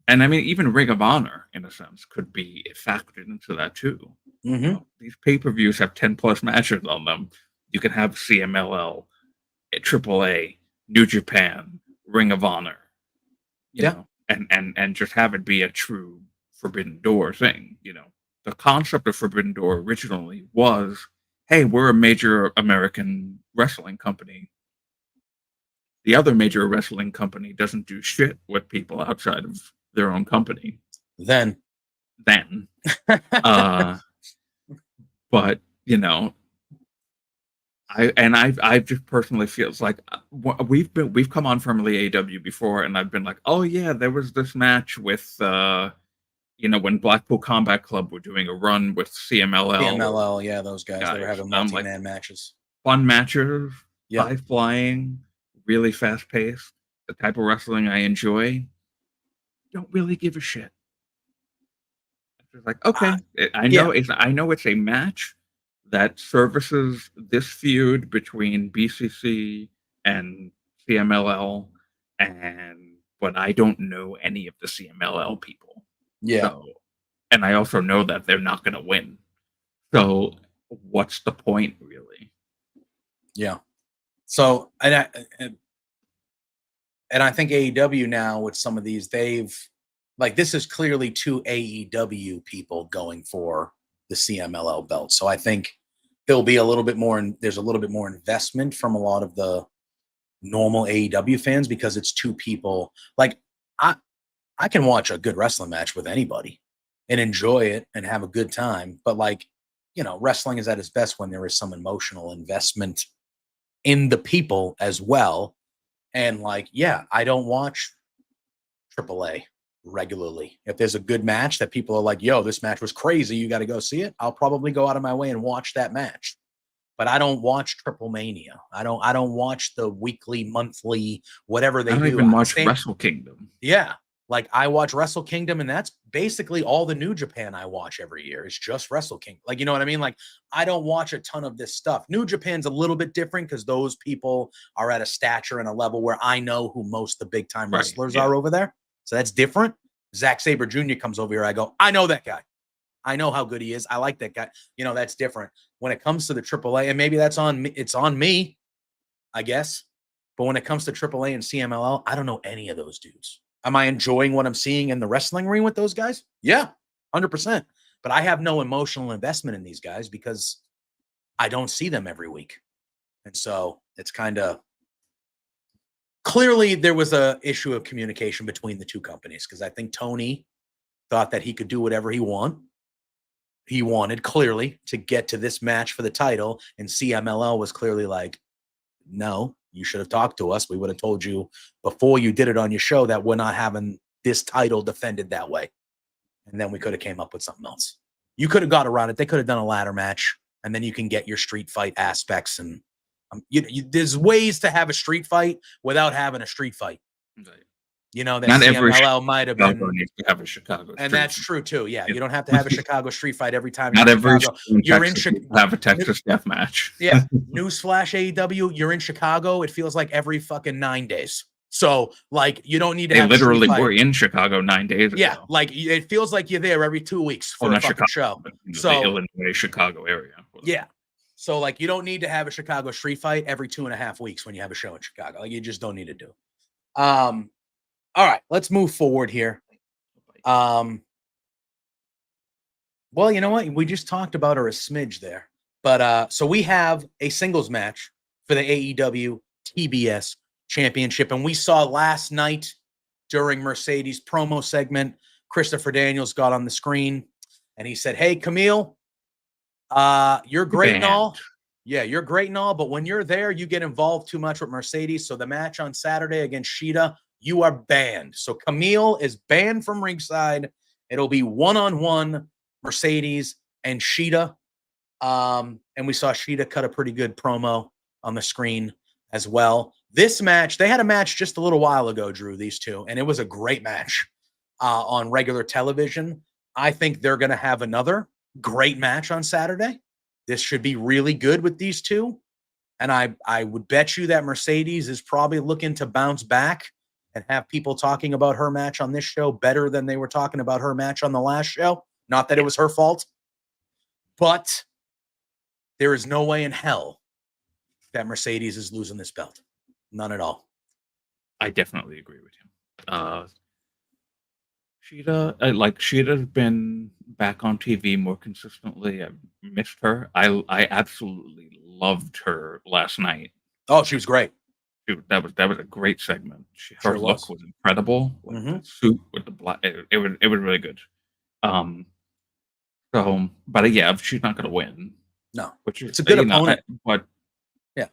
And I mean, even Ring of Honor, in a sense, could be factored into that too. Mm-hmm. These pay-per-views have 10+ matches on them. You can have CMLL, AAA, New Japan, Ring of Honor, you know, and just have it be a true Forbidden Door thing. The concept of Forbidden Door originally was, hey, we're a major American wrestling company. The other major wrestling company doesn't do shit with people outside of their own company. Then. But I just personally feels like we've come on FIRMLY AEW before, and I've been like, oh yeah, there was this match with when Blackpool Combat Club were doing a run with CMLL. Yeah, those guys, they were having multi-man matches, fun matches, high flying, really fast paced, the type of wrestling I enjoy. Don't really give a shit. It's like, okay, I know it's a match that services this feud between BCC and CMLL, but I don't know any of the CMLL people. Yeah. So, and I also know that they're not going to win. So what's the point, really? Yeah. So, and I think AEW now with some of these, this is clearly two AEW people going for the CMLL belt. So I think there'll be a little bit more, and there's a little bit more investment from a lot of the normal AEW fans because it's two people. Like I can watch a good wrestling match with anybody and enjoy it and have a good time. But wrestling is at its best when there is some emotional investment in the people as well. And I don't watch AAA regularly. If there's a good match that people are like, yo, this match was crazy, you got to go see it, I'll probably go out of my way and watch that match. But I don't watch Triple Mania. I don't watch the weekly, monthly, whatever they do. I don't even watch Wrestle Kingdom. Yeah. I watch Wrestle Kingdom, and that's basically all the New Japan I watch every year. It's just Wrestle Kingdom. You know what I mean? I don't watch a ton of this stuff. New Japan's a little bit different because those people are at a stature and a level where I know who most of the big-time wrestlers are over there. So that's different. Zack Sabre Jr. comes over here. I go, I know that guy. I know how good he is. I like that guy. You know, that's different. When it comes to the AAA, and maybe that's on me, it's on me, I guess. But when it comes to AAA and CMLL, I don't know any of those dudes. Am I enjoying what I'm seeing in the wrestling ring with those guys? Yeah, 100%. But I have no emotional investment in these guys because I don't see them every week. And so it's kind of clearly there was a issue of communication between the two companies because I think Tony thought that he could do whatever he wanted clearly to get to this match for the title, and CMLL was clearly like, no, you should have talked to us. We would have told you before you did it on your show that we're not having this title defended that way. And then we could have came up with something else. You could have got around it. They could have done a ladder match, and then you can get your street fight aspects. And there's ways to have a street fight without having a street fight. Right. You know, that Not every CMLL might have Chicago been. needs to have a Chicago. And street that's fight. true too. Yeah, you don't have to have a Chicago street fight every time. Not every Chicago. You're in Chicago. Have a Texas death match. Yeah. Newsflash AEW, you're in Chicago. It feels like every fucking 9 days. So, like, you don't need to They have literally a street fight. were in Chicago 9 days ago. Yeah, like it feels like you're there every 2 weeks for a fucking Chicago, show. but, So the Illinois, Chicago area. Yeah. So, like, you don't need to have a Chicago street fight every 2.5 weeks when you have a show in Chicago. Like, you just don't need to do. All right, let's move forward here. Well, you know what? We just talked about her a smidge there. But so we have a singles match for the AEW TBS Championship. And we saw last night during Mercedes' promo segment, Christopher Daniels got on the screen and he said, hey, Camille, you're great and all. Yeah, you're great and all. But when you're there, you get involved too much with Mercedes. So the match on Saturday against Sheeta, you are banned. So Camille is banned from ringside. It'll be one-on-one Mercedes and Sheeta. And we saw Sheeta cut a pretty good promo on the screen as well. This match, they had a match just a little while ago, Drew, these two, and it was a great match on regular television. I think they're going to have another great match on Saturday. This should be really good with these two. And I would bet you that Mercedes is probably looking to bounce back and have people talking about her match on this show better than they were talking about her match on the last show. Not that it was her fault, but there is no way in hell that Mercedes is losing this belt. None at all. I definitely agree with you. Sheeta's been back on TV more consistently. I've missed her. I absolutely loved her last night. Oh, she was great. That was a great segment. Her Sure look was incredible. With the suit with the black, it was really good. So, but yeah, she's not going to win. No, which is it's a good opponent. But yeah,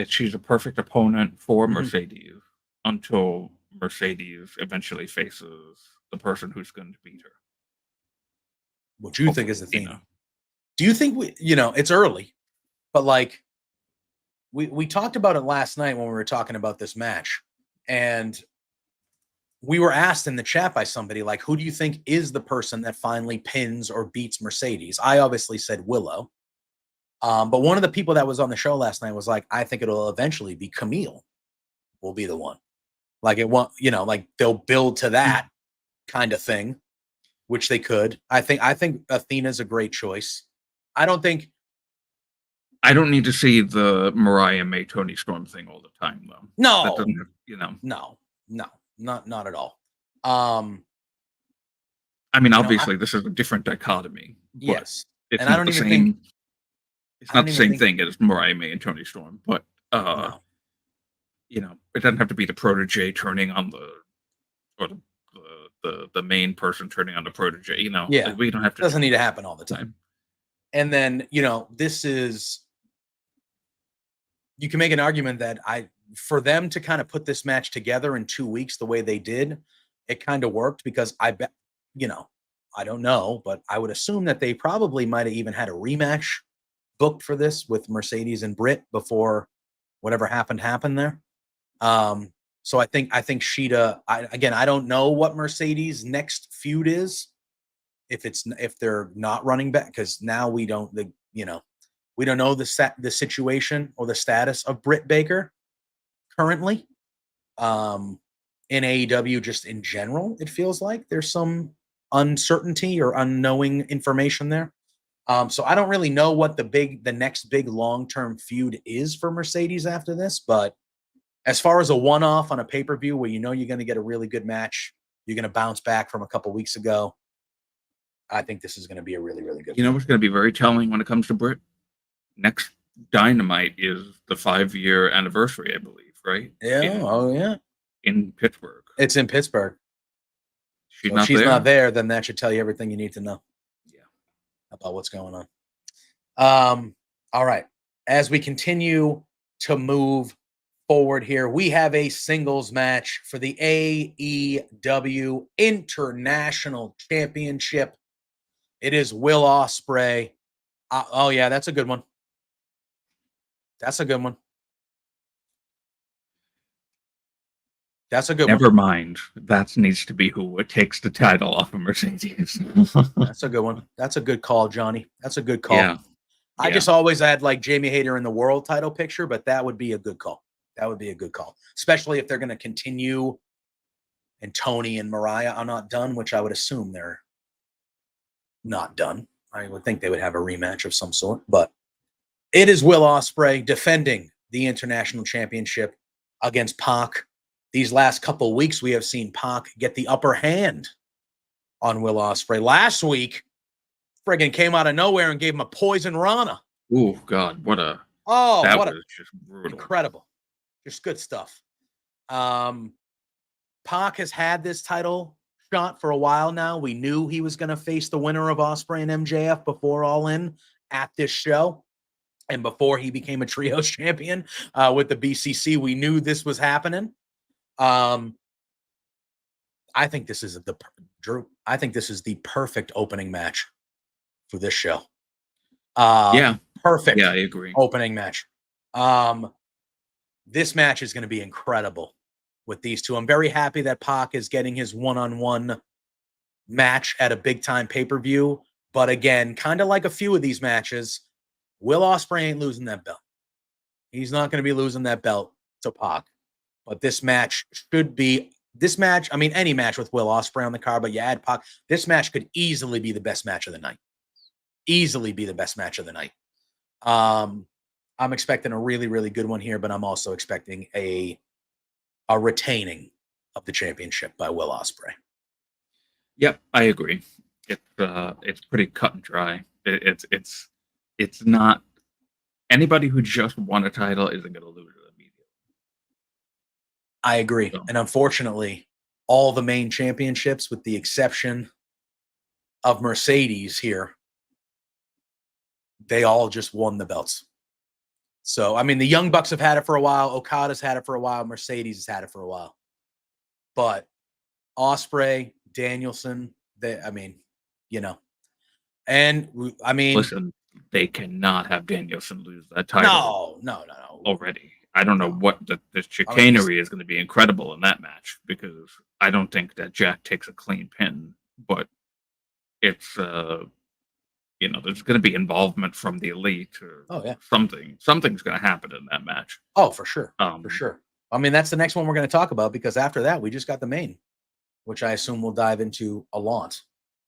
she's a perfect opponent for Mercedes until Mercedes eventually faces the person who's going to beat her. What do you think is the thing? Do you think it's early, but like we talked about it last night when we were talking about this match, and we were asked in the chat by somebody, like, who do you think is the person that finally pins or beats Mercedes? I obviously said Willow. But one of the people that was on the show last night was like, I think it'll eventually be Camille will be the one. Like it won't, like they'll build to that kind of thing, which they could. I think Athena's a great choice. I don't need to see the Mariah May Tony Storm thing all the time, though. No, that doesn't, no, not at all. I mean, obviously, this is a different dichotomy. Yes, it's and not I don't the even same. think It's not the same thing as Mariah May and Tony Storm, but no. It doesn't have to be the protege turning on the main person turning on the protege. Yeah, we don't have to. It doesn't need to happen all the time. And then this is. You can make an argument that for them to kind of put this match together in 2 weeks the way they did, it kind of worked because I bet, I don't know, but I would assume that they probably might have even had a rematch booked for this with Mercedes and Britt before whatever happened there. So I think Sheeta, I don't know what Mercedes' next feud is. If they're not running back, because now we don't know the situation or the status of Britt Baker currently. In AEW, just in general, it feels like there's some uncertainty or unknowing information there. So I don't really know what the next big long-term feud is for Mercedes after this, but as far as a one-off on a pay-per-view where you know you're going to get a really good match, you're going to bounce back from a couple weeks ago, I think this is going to be a really, really good. You know what's going to be very telling when it comes to Britt? Next Dynamite is the 5-year anniversary, I believe, right? Yeah. In Pittsburgh. It's in Pittsburgh. She's not there, then that should tell you everything you need to know. Yeah. About what's going on. All right. As we continue to move forward here, we have a singles match for the AEW International Championship. It is Will Ospreay. Oh, yeah, that's a good one. That's a good one. That's a good Never one. mind. That needs to be who takes the title off of Mercedes. That's a good one. That's a good call, Johnny. That's a good call. Yeah. I just always had like Jamie Hayter in the world title picture, but that would be a good call. That would be a good call, especially if they're going to continue and Tony and Mariah are not done, which I would assume they're not done. I would think they would have a rematch of some sort, but it is Will Ospreay defending the international championship against Pac. These last couple of weeks, we have seen Pac get the upper hand on Will Ospreay. Last week, friggin' came out of nowhere and gave him a poison Rana. Oh God, what a was just brutal. Incredible. Just good stuff. Pac has had this title shot for a while now. We knew he was going to face the winner of Ospreay and MJF before All In at this show. And before he became a trios champion with the BCC, we knew this was happening. I think this is Drew. I think this is the perfect opening match for this show. Perfect. Yeah, I agree. Opening match. This match is going to be incredible with these two. I'm very happy that Pac is getting his one-on-one match at a big-time pay-per-view. But again, kind of like a few of these matches, Will Ospreay ain't losing that belt. He's not going to be losing that belt to Pac. But this match should be any match with Will Ospreay on the card, but you add Pac, this match could easily be the best match of the night. Easily be the best match of the night. I'm expecting a really, really good one here, but I'm also expecting a retaining of the championship by Will Ospreay. Yep, I agree. It's pretty cut and dry. It's not anybody who just won a title isn't going to lose it immediately. I agree, and unfortunately, all the main championships, with the exception of Mercedes here, they all just won the belts. So, I mean, the Young Bucks have had it for a while. Okada's had it for a while. Mercedes has had it for a while. But Ospreay, Danielson, listen, they cannot have Danielson lose that title. No. Already. I don't know what this chicanery is going to be incredible in that match, because I don't think that Jack takes a clean pin, but it's there's going to be involvement from the Elite or something's going to happen in that match. Oh, for sure. For sure. I mean, that's the next one we're going to talk about, because after that, we just got the main, which I assume we'll dive into a lot.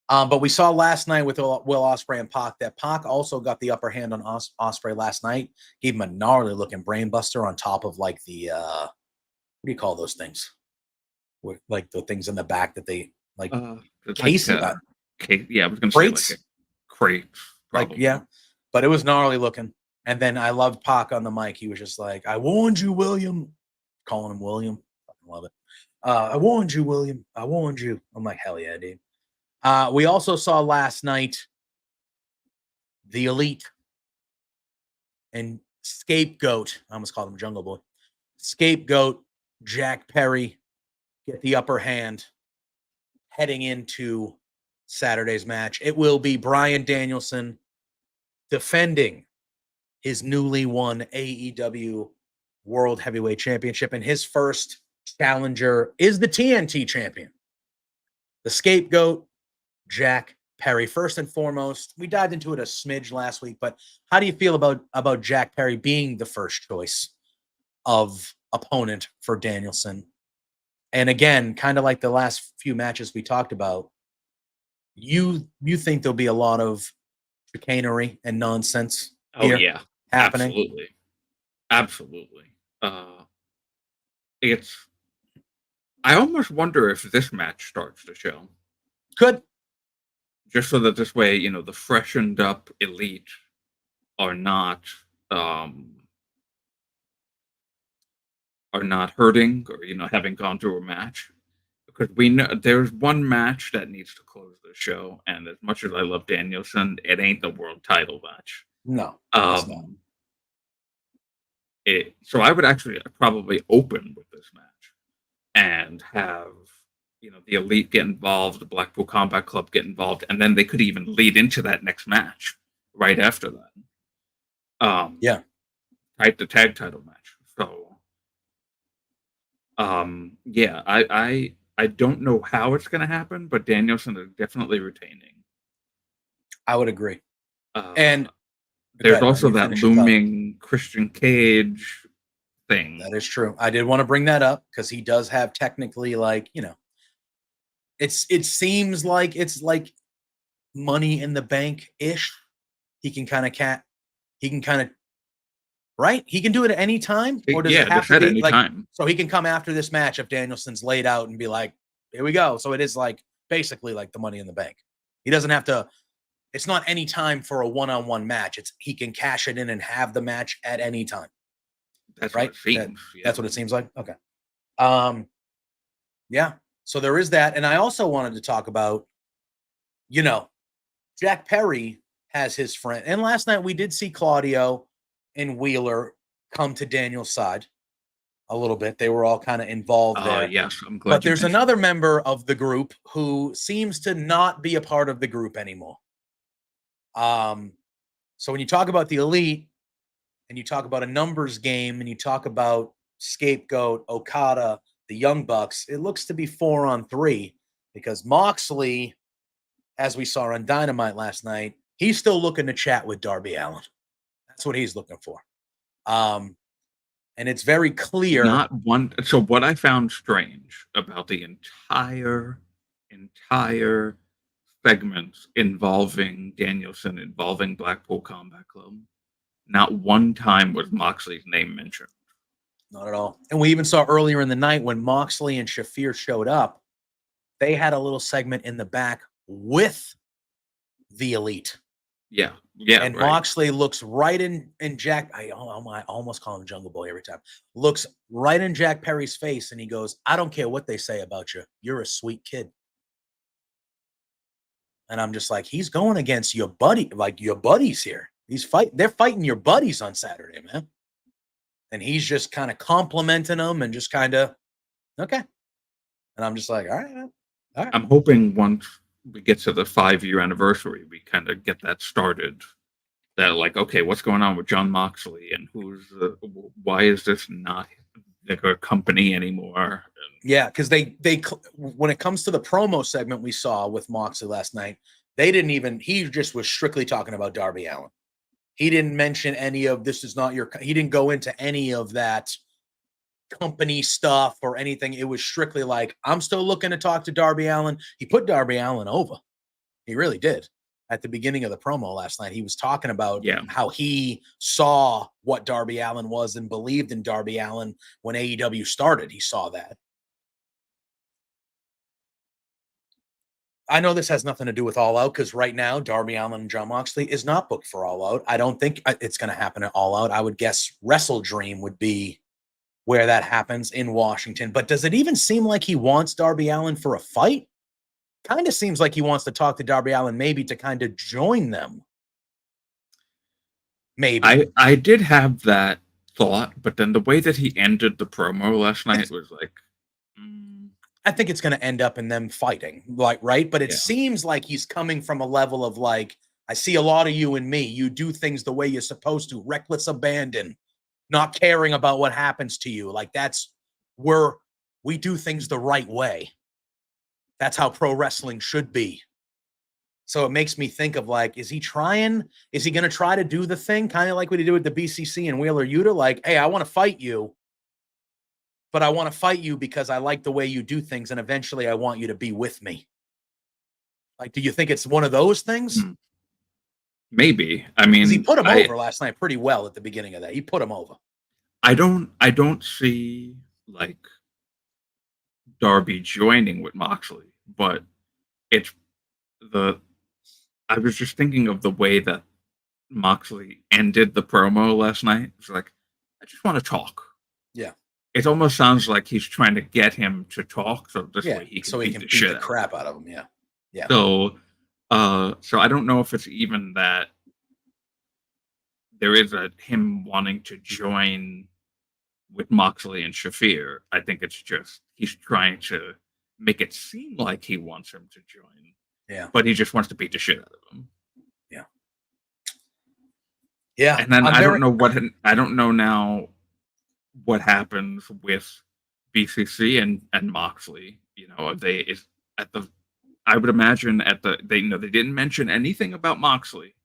But we saw last night with Will Ospreay and Pac that Pac also got the upper hand on Ospreay last night. Gave him a gnarly looking brain buster on top of like the what do you call those things? Like the things in the back that they like cases. I was going to say like crates. But it was gnarly looking. And then I loved Pac on the mic. He was just like, "I warned you, William." Calling him William. I love it. I warned you, William. I warned you. I'm like, hell yeah, dude. We also saw last night the Elite and Scapegoat. I almost called him Jungle Boy. Scapegoat Jack Perry get the upper hand heading into Saturday's match. It will be Bryan Danielson defending his newly won AEW World Heavyweight Championship, and his first challenger is the TNT champion, the Scapegoat, Jack Perry. First and foremost, we dived into it a smidge last week, but how do you feel about Jack Perry being the first choice of opponent for Danielson? And again, kind of like the last few matches we talked about, You think there'll be a lot of chicanery and nonsense Oh here yeah, happening? absolutely. It's. I almost wonder if this match starts the show, Good. just so that this way, the freshened up elite are not um hurting or having gone through a match, because we know there's one match that needs to close the show, and as much as I love Danielson, it ain't the world title match. No, it's not. Um, so I would actually probably open with this match and have the elite get involved, the Blackpool Combat Club get involved, and then they could even lead into that next match right after that. Yeah. Type the tag title match. So yeah, I don't know how it's going to happen, but Danielson is definitely retaining. I would agree. And there's also that looming Christian Cage thing. That is true. I did want to bring that up because he does have technically, like, it seems like it's like Money in the Bank ish. He can kind of right? He can do it at any time, or does it have to be like time? So he can come after this match if Danielson's laid out and be like, "Here we go." So it is like basically like the Money in the Bank. He doesn't have to. It's not any time for a one-on-one match. He can cash it in and have the match at any time. That's right. That's what it seems like. Okay. Yeah. So there is that, and I also wanted to talk about, Jack Perry has his friend, and last night we did see Claudio and Wheeler come to Daniel's side a little bit. They were all kind of involved there. Yes, I'm glad. But there's another member of the group who seems to not be a part of the group anymore. So when you talk about the elite and you talk about a numbers game and you talk about Scapegoat, Okada, the Young Bucks, it looks to be 4-on-3 because Moxley, as we saw on Dynamite last night, he's still looking to chat with Darby Allin. That's what he's looking for. And it's very clear. Not one. So what I found strange about the entire segments involving Danielson, involving Blackpool Combat Club, not one time was Moxley's name mentioned. Not at all. And we even saw earlier in the night when Moxley and Shafir showed up, they had a little segment in the back with the elite. Yeah. And right. Moxley looks right in Jack. I almost call him Jungle Boy every time. Looks right in Jack Perry's face, and he goes, "I don't care what they say about you. You're a sweet kid." And I'm just like, he's going against your buddy, like your buddies here. They're fighting your buddies on Saturday, man. And he's just kind of complimenting them and just kind of, okay. And I'm just like, all right, man. All right. I'm hoping once we get to the 5-year anniversary, we kind of get that started. That like, okay, what's going on with Jon Moxley and why is this not like a company anymore? Yeah, because they when it comes to the promo segment we saw with Moxley last night, he just was strictly talking about Darby Allin. He didn't mention any of this is not your, he didn't go into any of that company stuff or anything. It was strictly like, I'm still looking to talk to Darby Allin. He put Darby Allin over. He really did. At the beginning of the promo last night, he was talking about how he saw what Darby Allin was and believed in Darby Allin when AEW started. He saw that. I know this has nothing to do with All Out because right now, Darby Allin and Jon Moxley is not booked for All Out. I don't think it's going to happen at All Out. I would guess Wrestle Dream would be where that happens in Washington. But does it even seem like he wants Darby Allin for a fight? Kind of seems like he wants to talk to Darby Allin maybe to kind of join them. Maybe. I did have that thought, but then the way that he ended the promo last night was like, I think it's going to end up in them fighting, like, right? But it seems like he's coming from a level of like, I see a lot of you in me. You do things the way you're supposed to, reckless abandon, not caring about what happens to you. Like that's where we do things the right way. That's how pro wrestling should be. So it makes me think of like, is he going to try to do the thing kind of like what he did with the BCC and Wheeler Yuta? Like, hey, I want to fight you. But I want to fight you because I like the way you do things, and eventually I want you to be with me. Like, do you think it's one of those things? Maybe. I Because he mean, put him over last night pretty well at the beginning of that. He put him over. I don't see like Darby joining with Moxley, but it's the I was just thinking of the way that Moxley ended the promo last night. It's like, I just want to talk. Yeah. It almost sounds like he's trying to get him to talk so this way he can beat the crap out of him. Yeah. Yeah. So I don't know if it's even that there is him wanting to join with Moxley and Shafir. I think it's just he's trying to make it seem like he wants him to join. Yeah. But he just wants to beat the shit out of him. Yeah. Yeah. And then I don't know now what happens with BCC and Moxley. You know, I would imagine they didn't mention anything about Moxley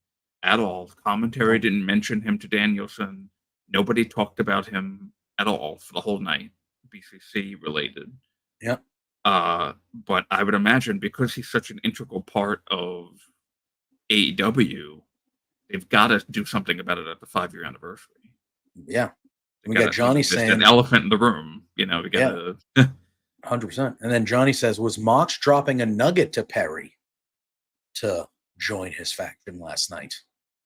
at all. Commentary didn't mention him to Danielson. Nobody talked about him at all for the whole night, BCC related. Yeah. But I would imagine because he's such an integral part of AEW, they've got to do something about it at the 5-year anniversary. Yeah. We got Johnny saying an elephant in the room. You know, we got to 100%. And then Johnny says, was Mox dropping a nugget to Perry to join his faction last night?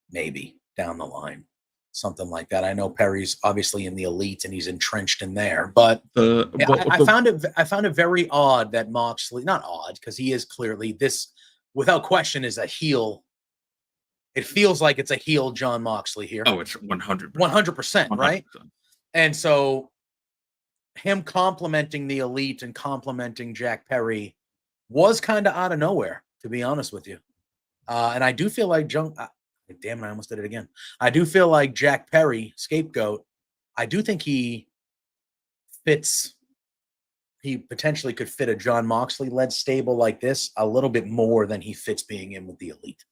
Maybe down the line, something like that. I know Perry's obviously in the elite and he's entrenched in there, but I found it very odd that Moxley, not odd because he is clearly this, without question, is a heel. It feels like it's a heel Jon Moxley here. Oh, it's 100%, right? And so him complimenting the elite and complimenting Jack Perry was kind of out of nowhere, to be honest with you. And I do feel like damn it, I almost did it again. I do feel like Jack Perry, scapegoat, I do think he potentially could fit a Jon Moxley-led stable like this a little bit more than he fits being in with the elite.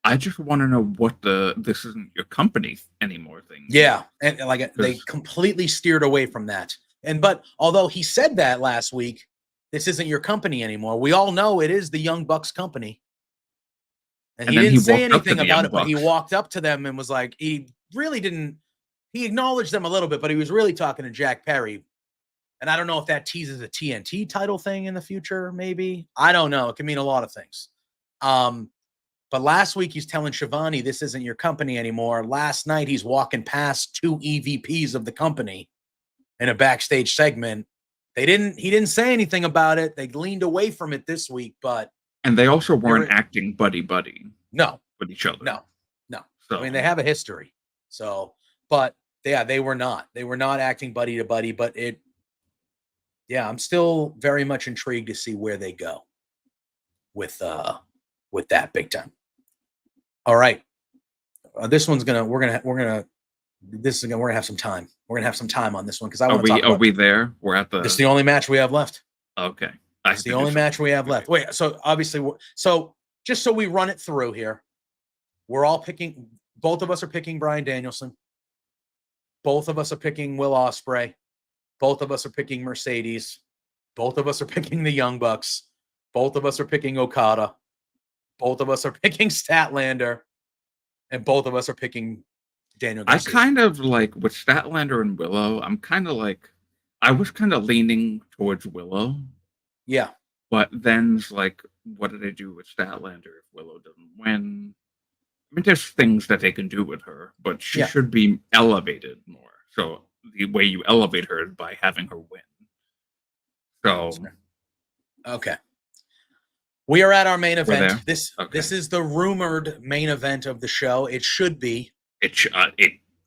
I just want to know what this isn't your company anymore thing. Yeah, and like they completely steered away from that. But although he said that last week, this isn't your company anymore. We all know it is the Young Bucks company. And he didn't say anything about it, but he walked up to them and was like, he acknowledged them a little bit, but he was really talking to Jack Perry. And I don't know if that teases a TNT title thing in the future, maybe. I don't know. It can mean a lot of things. But last week he's telling Shivani, this isn't your company anymore. Last night he's walking past 2 EVPs of the company in a backstage segment. He didn't say anything about it. They leaned away from it this week, and they also weren't acting buddy-buddy. No. With each other. No. So. I mean, they have a history. So, but yeah, they were not. They were not acting buddy to buddy, but I'm still very much intrigued to see where they go with that big time. All right. This one's we're gonna have some time. We're gonna have some time on this one because I want to talk about. Are we there? We're at the. This is the only match we have left. Okay. It's the only match we have left. Wait, so obviously, just so we run it through here, we're all picking. Both of us are picking Bryan Danielson. Both of us are picking Will Ospreay. Both of us are picking Mercedes. Both of us are picking the Young Bucks. Both of us are picking Okada. Both of us are picking Statlander. And both of us are picking Daniel Garcia. I kind of like with Statlander and Willow, I was kind of leaning towards Willow. Yeah. But then like, what do they do with Statlander if Willow doesn't win? I mean, there's things that they can do with her, but she should be elevated more. So the way you elevate her is by having her win. So. Okay. We are at our main event. This is the rumored main event of the show. It should be.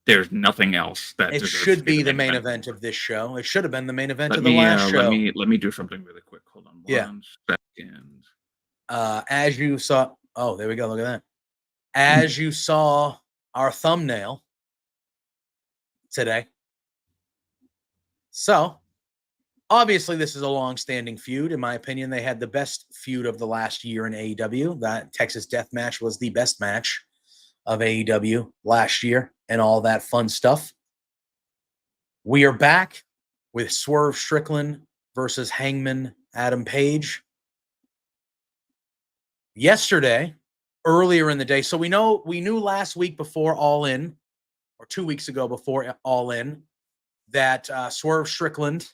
There's nothing else that it should be the main event of this show. It should have been the main event of the last show. Let me do something really quick. Hold on one second. As you saw, there we go. Look at that. As you saw our thumbnail today. So, obviously, this is a long-standing feud. In my opinion, they had the best feud of the last year in AEW. That Texas Death Match was the best match of AEW last year and all that fun stuff. We are back with Swerve Strickland versus Hangman Adam Page. yesterday, earlier in the day. So we knew last week before All In, or 2 weeks ago before All In, that Swerve Strickland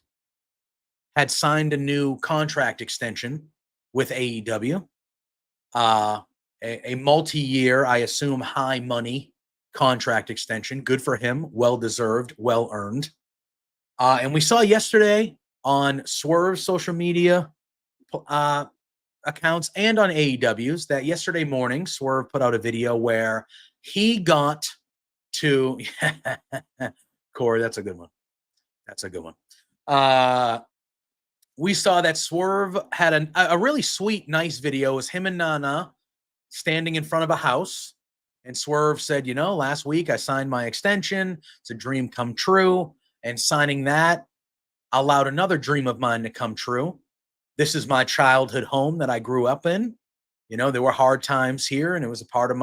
had signed a new contract extension with AEW, a multi-year, I assume, high money contract extension. Good for him, well deserved, well earned. And we saw yesterday on Swerve's social media accounts and on AEW's that yesterday morning, Swerve put out a video where he got to Corey. That's a good one. That's a good one. We saw that Swerve had a really sweet, nice video. It was him and Nana standing in front of a house. And Swerve said, last week I signed my extension. It's a dream come true. And signing that allowed another dream of mine to come true. This is my childhood home that I grew up in. There were hard times here, and it was a part of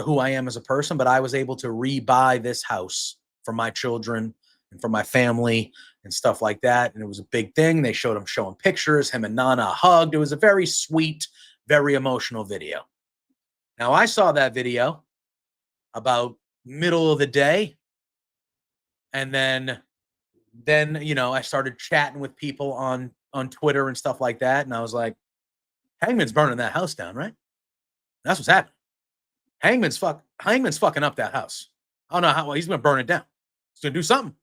who I am as a person, but I was able to rebuy this house for my children and for my family and stuff like that. And it was a big thing. They showed him showing pictures, him and Nana hugged. It was a very sweet, very emotional video. Now, I saw that video about middle of the day. And then I started chatting with people on Twitter and stuff like that. And I was like, Hangman's burning that house down, right? That's what's happening. Hangman's fucking up that house. I don't know how he's going to burn it down. He's going to do something.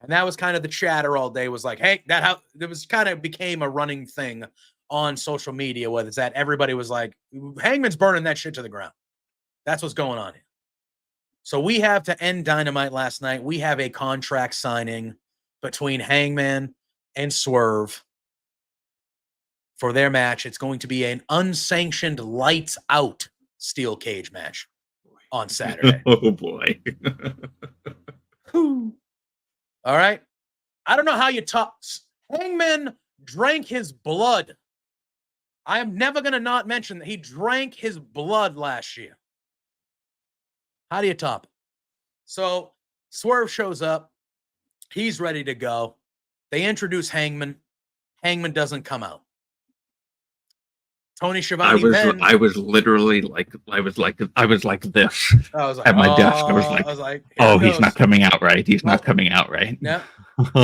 And that was kind of the chatter all day, was like, hey, that house, it was kind of became a running thing on social media, whether it's that everybody was like, Hangman's burning that shit to the ground. That's what's going on here. So we have, to end Dynamite last night, we have a contract signing between Hangman and Swerve for their match. It's going to be an unsanctioned lights out steel cage match on Saturday. Oh boy. All right. I don't know how you talk. Hangman drank his blood. I am never going to not mention that he drank his blood last year. How do you top it? So Swerve shows up. He's ready to go. They introduce Hangman. Hangman doesn't come out. Tony Schiavone. I was literally like this I was like, at my desk. I was like, oh, he's not coming out right. He's not coming out right. Yeah.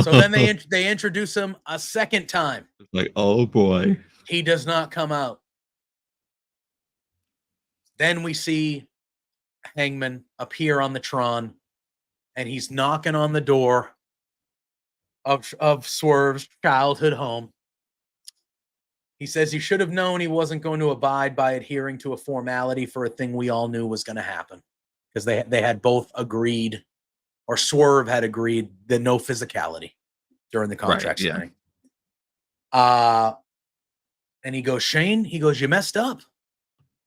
So then they introduce him a second time. Like, oh boy. He does not come out. Then we see Hangman appear on the Tron, and he's knocking on the door of Swerve's childhood home. He says he should have known he wasn't going to abide by adhering to a formality for a thing we all knew was going to happen, because they had both agreed, or Swerve had agreed, that no physicality during the contract signing. And he goes, Shane, he goes, you messed up.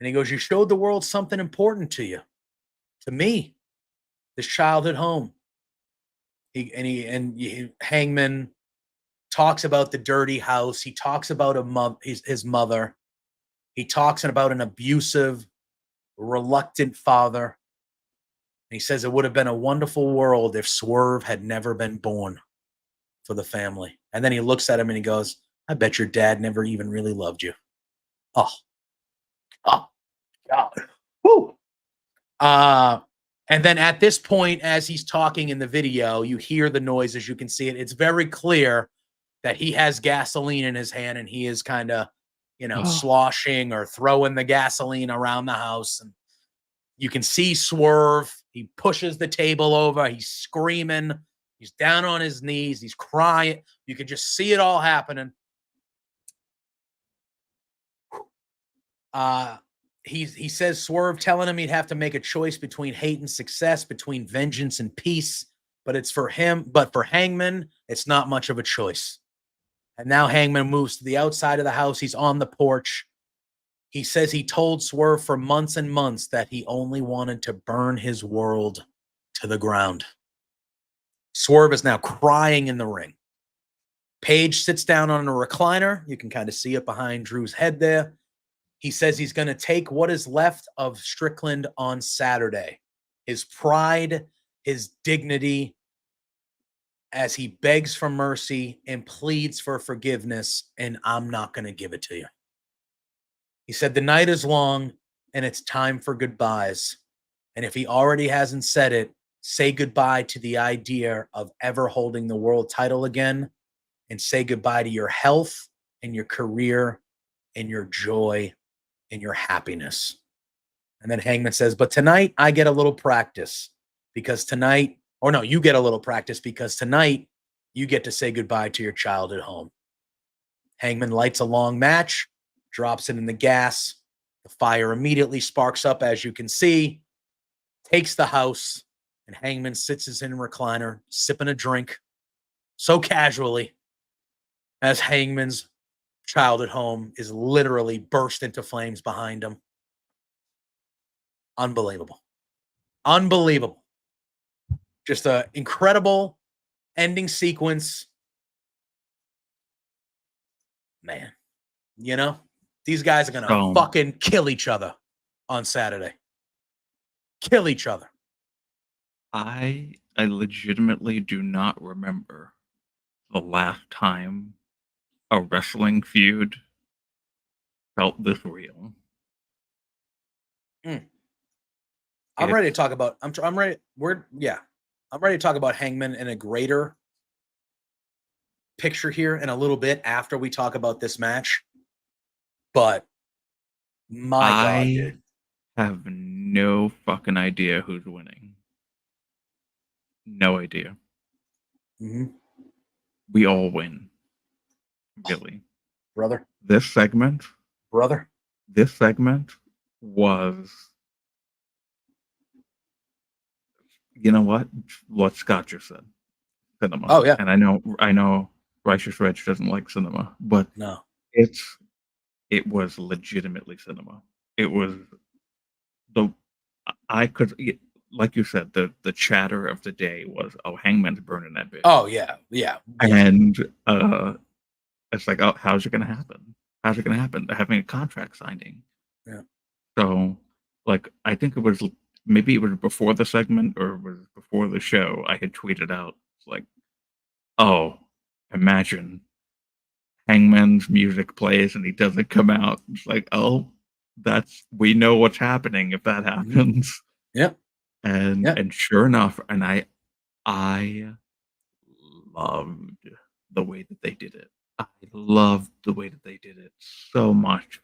And he goes, you showed the world something important to you, to me, this childhood home. Hangman talks about the dirty house. He talks about his mother. He talks about an abusive, reluctant father. And he says it would have been a wonderful world if Swerve had never been born for the family. And then he looks at him and he goes, I bet your dad never even really loved you. Oh, God. Woo. And then at this point, as he's talking in the video, you hear the noises. You can see it. It's very clear that he has gasoline in his hand, and he is kind of, sloshing or throwing the gasoline around the house. And you can see Swerve. He pushes the table over. He's screaming. He's down on his knees. He's crying. You can just see it all happening. He says Swerve telling him he'd have to make a choice between hate and success, between vengeance and peace. But for Hangman, it's not much of a choice. And now Hangman moves to the outside of the house. He's on the porch. He says he told Swerve for months and months that he only wanted to burn his world to the ground. Swerve is now crying in the ring. Paige sits down on a recliner. You can kind of see it behind Drew's head there. He says he's going to take what is left of Strickland on Saturday. His pride, his dignity, as he begs for mercy and pleads for forgiveness, and I'm not going to give it to you. He said, the night is long and it's time for goodbyes. And if he already hasn't said it, say goodbye to the idea of ever holding the world title again, and say goodbye to your health and your career and your joy and your happiness. And then Hangman says, but tonight I get a little practice because tonight, or no, you get a little practice because tonight you get to say goodbye to your child at home. Hangman lights a long match, drops it in the gas. The fire immediately sparks up, as you can see, takes the house, and Hangman sits in a recliner, sipping a drink so casually as Hangman's child at home is literally burst into flames behind him. Unbelievable. Unbelievable. Just an incredible ending sequence. Man, you know, these guys are going to fucking kill each other on Saturday. Kill each other. I legitimately do not remember the last time a wrestling feud felt this real. I'm ready to talk about. I'm ready. I'm ready to talk about Hangman in a greater picture here in a little bit after we talk about this match. But my God, dude. I have no fucking idea who's winning. No idea. Mm-hmm. We all win. Really. Brother. This segment was, you know what Scott just said. Cinema. Oh, yeah. And I know Righteous Reg doesn't like cinema, but no. It was legitimately cinema. It was like you said, the chatter of the day was, oh, Hangman's burning that bitch. Oh, yeah. Yeah. And it's like, oh, how's it gonna happen? How's it gonna happen? They're having a contract signing. Yeah. So, like, I think it was maybe it was before the segment or it was before the show. I had tweeted out like, oh, imagine Hangman's music plays and he doesn't come out. It's like, oh, we know what's happening if that happens. Yep. And sure enough, and I loved the way that they did it. I loved the way that they did it so much.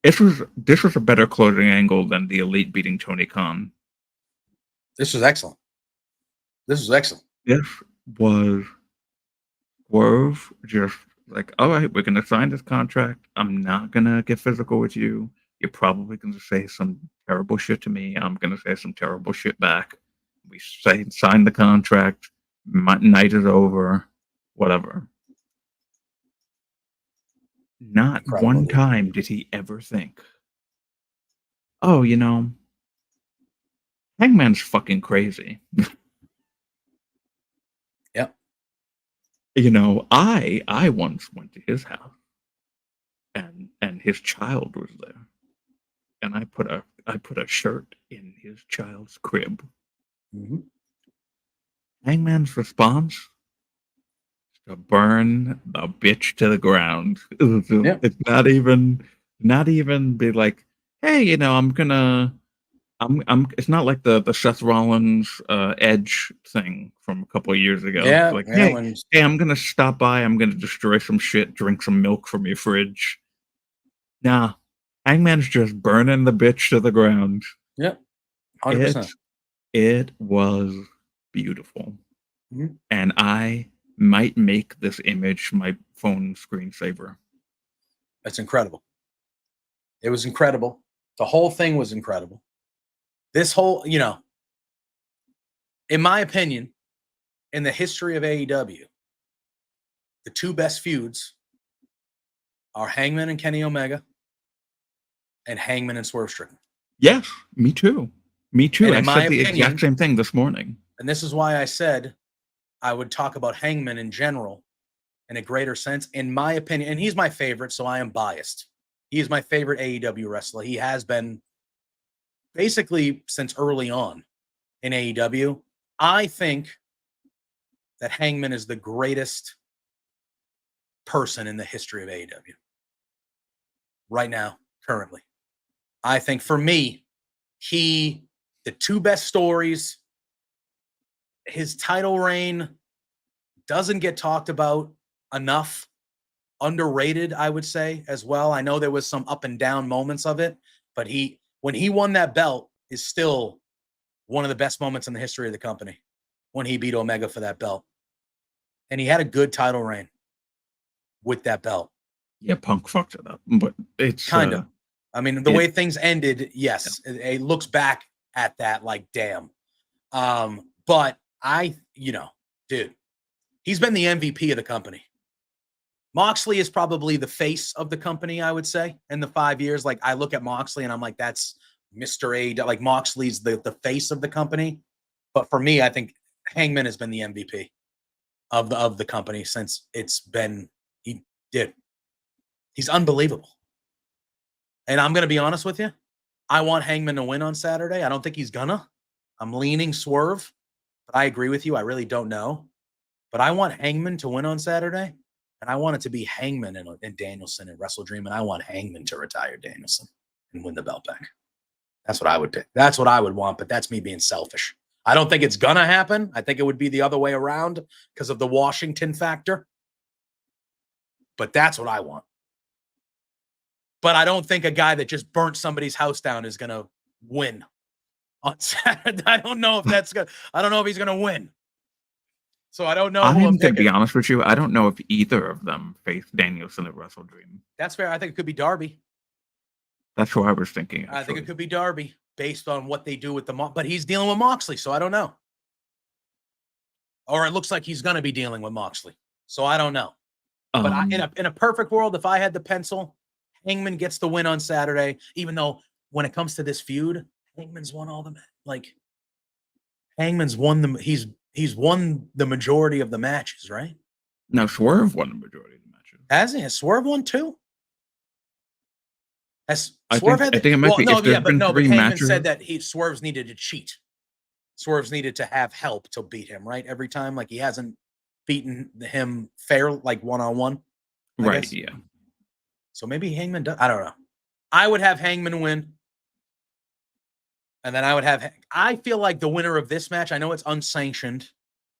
This was a better closing angle than the Elite beating Tony Khan. This was excellent. This was Swerve just like, all right, we're gonna sign this contract. I'm not gonna get physical with you. You're probably gonna say some terrible shit to me. I'm gonna say some terrible shit back. We sign the contract. My night is over. Whatever. Not one time did he ever think, oh, you know, Hangman's fucking crazy. Yep. You know, I once went to his house and his child was there. And I put a shirt in his child's crib. Mm-hmm. Hangman's response is to burn the bitch to the ground. It's not even be like, hey, you know, I'm it's not like the Seth Rollins Edge thing from a couple of years ago. Yeah. It's like, hey, I'm gonna stop by, I'm gonna destroy some shit, drink some milk from your fridge. Nah. Hangman's just burning the bitch to the ground. Yep. 100%. It was beautiful. Mm-hmm. And I might make this image my phone screensaver. That's incredible. It was incredible. The whole thing was incredible. This whole, you know, in my opinion, in the history of AEW, the two best feuds are Hangman and Kenny Omega and Hangman and Swerve Strickland. Yes, me too. Me too. And I said the exact same thing this morning. And this is why I said I would talk about Hangman in general in a greater sense. In my opinion, and he's my favorite, so I am biased. He is my favorite AEW wrestler. He has been basically since early on in AEW. I think that Hangman is the greatest person in the history of AEW. Right now, currently. I think for me, the two best stories, his title reign doesn't get talked about enough. Underrated, I would say, as well. I know there was some up and down moments of it, but when he won that belt is still one of the best moments in the history of the company when he beat Omega for that belt. And he had a good title reign with that belt. Yeah, Punk fucked it up, but it's kind of. I mean, the way things ended, yes, it looks back at that like, damn. But dude, he's been the MVP of the company. Moxley is probably the face of the company, I would say, in the 5 years. Like, I look at Moxley and I'm like, that's Mr. A. Like, Moxley's the face of the company. But for me, I think Hangman has been the MVP of the company since it's been, he's unbelievable. And I'm going to be honest with you. I want Hangman to win on Saturday. I don't think he's gonna. I'm leaning Swerve, but I agree with you. I really don't know. But I want Hangman to win on Saturday. And I want it to be Hangman and Danielson and Wrestle Dream. And I want Hangman to retire Danielson and win the belt back. That's what I would pick. That's what I would want, but that's me being selfish. I don't think it's going to happen. I think it would be the other way around because of the Washington factor. But that's what I want. But I don't think a guy that just burnt somebody's house down is going to win on Saturday. I don't know if he's going to win. So I don't know. I'm going to be honest with you. I don't know if either of them face Danielson at Wrestle Dream. That's fair. I think it could be Darby. That's what I was thinking. I think it could be Darby based on what they do with but he's dealing with Moxley, so I don't know. Or it looks like he's going to be dealing with Moxley, so I don't know. But in a perfect world, if I had the pencil, Hangman gets the win on Saturday. Even though when it comes to this feud, Hangman's won all the Hangman's won them. He's won the majority of the matches, right? No, Swerve won the majority of the matches. Has he? Has Swerve won too? Has Swerve had? I think it might be. No, yeah, but no. But Hangman said that Swerve's needed to cheat. Swerve's needed to have help to beat him, right? Every time, like he hasn't beaten him fair, like one-on-one. Right. Guess. Yeah. So maybe Hangman does. I don't know. I would have Hangman win. And then I feel like the winner of this match, I know it's unsanctioned,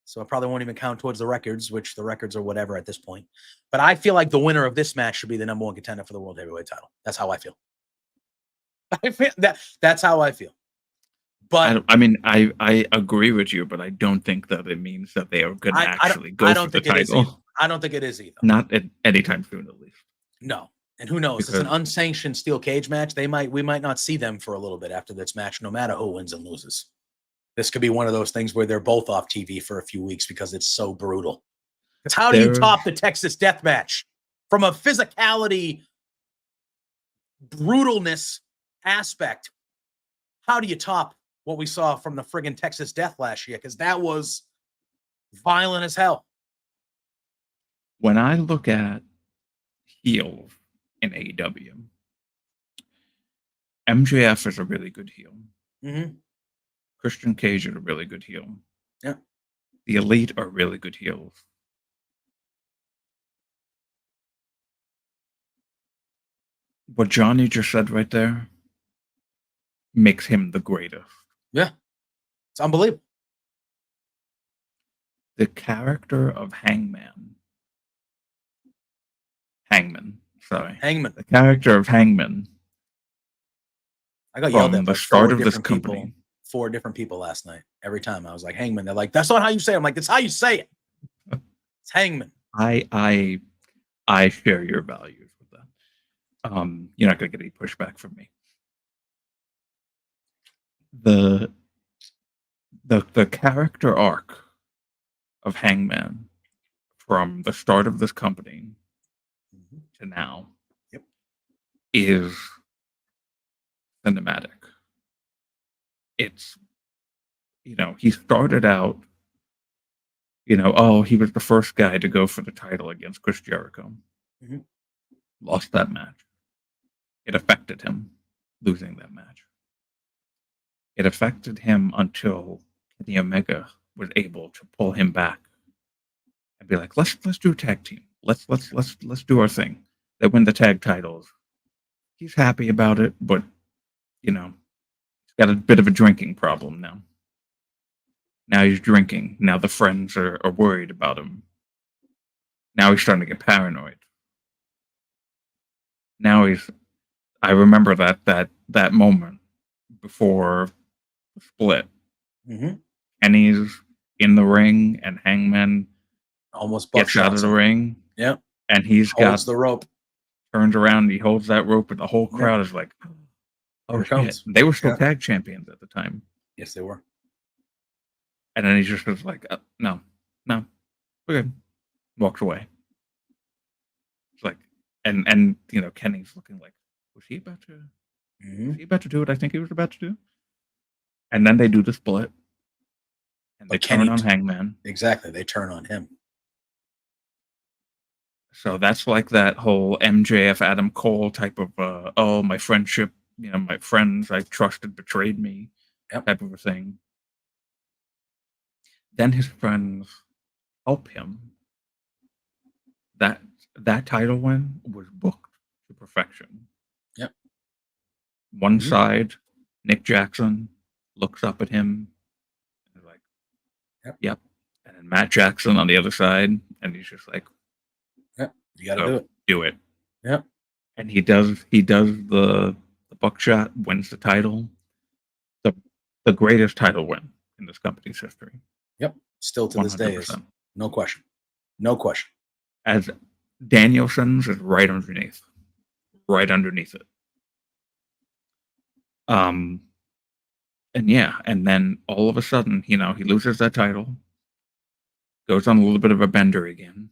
so I probably won't even count towards the records, which the records are whatever at this point. But I feel like the winner of this match should be the number one contender for the World Heavyweight title. That's how I feel. That's how I feel. But I agree with you, but I don't think that it means that they are going to actually go for the title. I don't think it is either. Not at any time soon, at least. No. And who knows? Because it's an unsanctioned steel cage match. We might not see them for a little bit after this match, no matter who wins and loses. This could be one of those things where they're both off TV for a few weeks because it's so brutal. Because how do you top the Texas Death Match from a physicality, brutalness aspect? How do you top what we saw from the friggin' Texas Death last year? Because that was violent as hell. When I look at heels in AEW, MJF is a really good heel. Mm-hmm. Christian Cage is a really good heel. Yeah. The Elite are really good heels. What Johnny just said right there makes him the greatest. Yeah. It's unbelievable. The character of Hangman. The character of Hangman. I got yelled at by the start of this company. 4 different people last night. Every time I was like, Hangman. They're like, that's not how you say it. I'm like, that's how you say it. It's Hangman. I share your values with that. You're not going to get any pushback from me. The character arc of Hangman from the start of this company to now is cinematic. It's, he started out, he was the first guy to go for the title against Chris Jericho. Mm-hmm. Lost that match. It affected him losing that match. It affected him until Kenny Omega was able to pull him back and be like, let's do a tag team. Let's do our thing. They win the tag titles. he's happy about it, but you know, he's got a bit of a drinking problem now. Now he's drinking. Now the friends are worried about him. Now he's starting to get paranoid. Now I remember that moment before the split. Mm-hmm. And he's in the ring, and Hangman Almost gets out of the ring. Yep. And he's Holds got the rope. Turns around, and he holds that rope, and the whole crowd Yeah. is like, "Oh Here it shit!" comes. They were still Yeah. tag champions at the time. Yes, they were. And then he just was like, "No, no, we're good." Walks away. It's like, and you know, Kenny's looking like, was he about to? Mm-hmm. Was he about to do what I think he was about to do? And then they do the split, and they turn on Hangman. Exactly, they turn on him. So that's like that whole MJF Adam Cole type of oh, my friendship, you know, my friends I trusted betrayed me, type of a thing. Then his friends help him. That title win was booked to perfection. Yep. One side, Nick Jackson looks up at him and is like, yep. And then Matt Jackson on the other side, and he's just like, yep, you gotta do it. Do it. Yep. And he does the buckshot, wins the title. The greatest title win in this company's history. Yep. Still to 100%. This day is no question. No question. As Danielson's is right underneath it. And yeah, and then all of a sudden, you know, he loses that title, goes on a little bit of a bender again,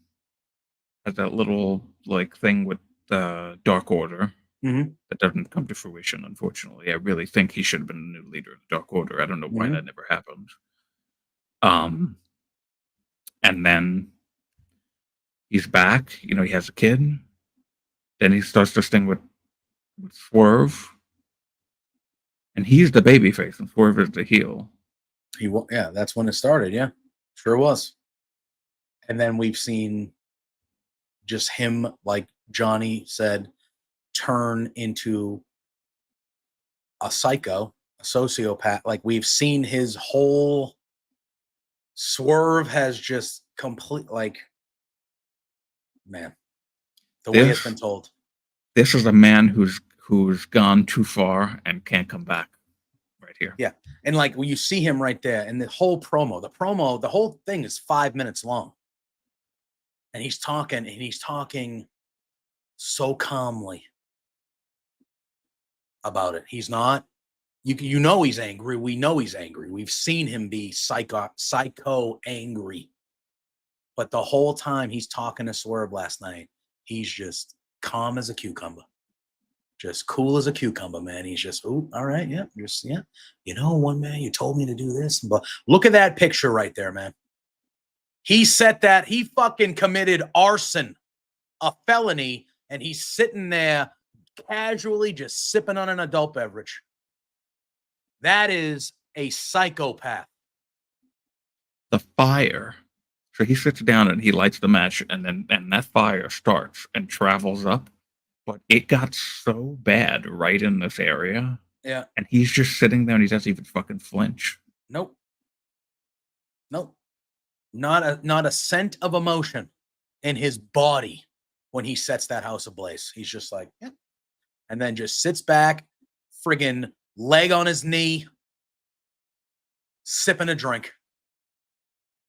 has that little like thing with the Dark Order that doesn't come to fruition, unfortunately. I really think he should have been the new leader of the Dark Order. I don't know why that never happened. And then he's back, you know, he has a kid. Then he starts this thing with Swerve. And he's the babyface, and Swerve is the heel. Yeah, that's when it started. Yeah, sure was. And then we've seen just him, like Johnny said, turn into a psycho, a sociopath. Like we've seen his whole Swerve has just complete, like, man, the way it's been told. This is a man who's gone too far and can't come back. Right here. Yeah. And like when you see him right there, and the whole the whole thing is 5 minutes long. And he's talking so calmly about it. He's not, you know, he's angry. We know he's angry. We've seen him be psycho angry. But the whole time he's talking to Swerve last night, he's just calm as a cucumber. Just cool as a cucumber, man. He's just, oh, all right, yeah, just, yeah. You know, one man, you told me to do this. But look at that picture right there, man. He fucking committed arson, a felony, and he's sitting there casually just sipping on an adult beverage. That is a psychopath. The fire. So he sits down and he lights the match, and that fire starts and travels up. But it got so bad right in this area. Yeah. And he's just sitting there and he doesn't even fucking flinch. Nope. Not a scent of emotion in his body when he sets that house ablaze. He's just like, yeah. And then just sits back, friggin' leg on his knee, sipping a drink.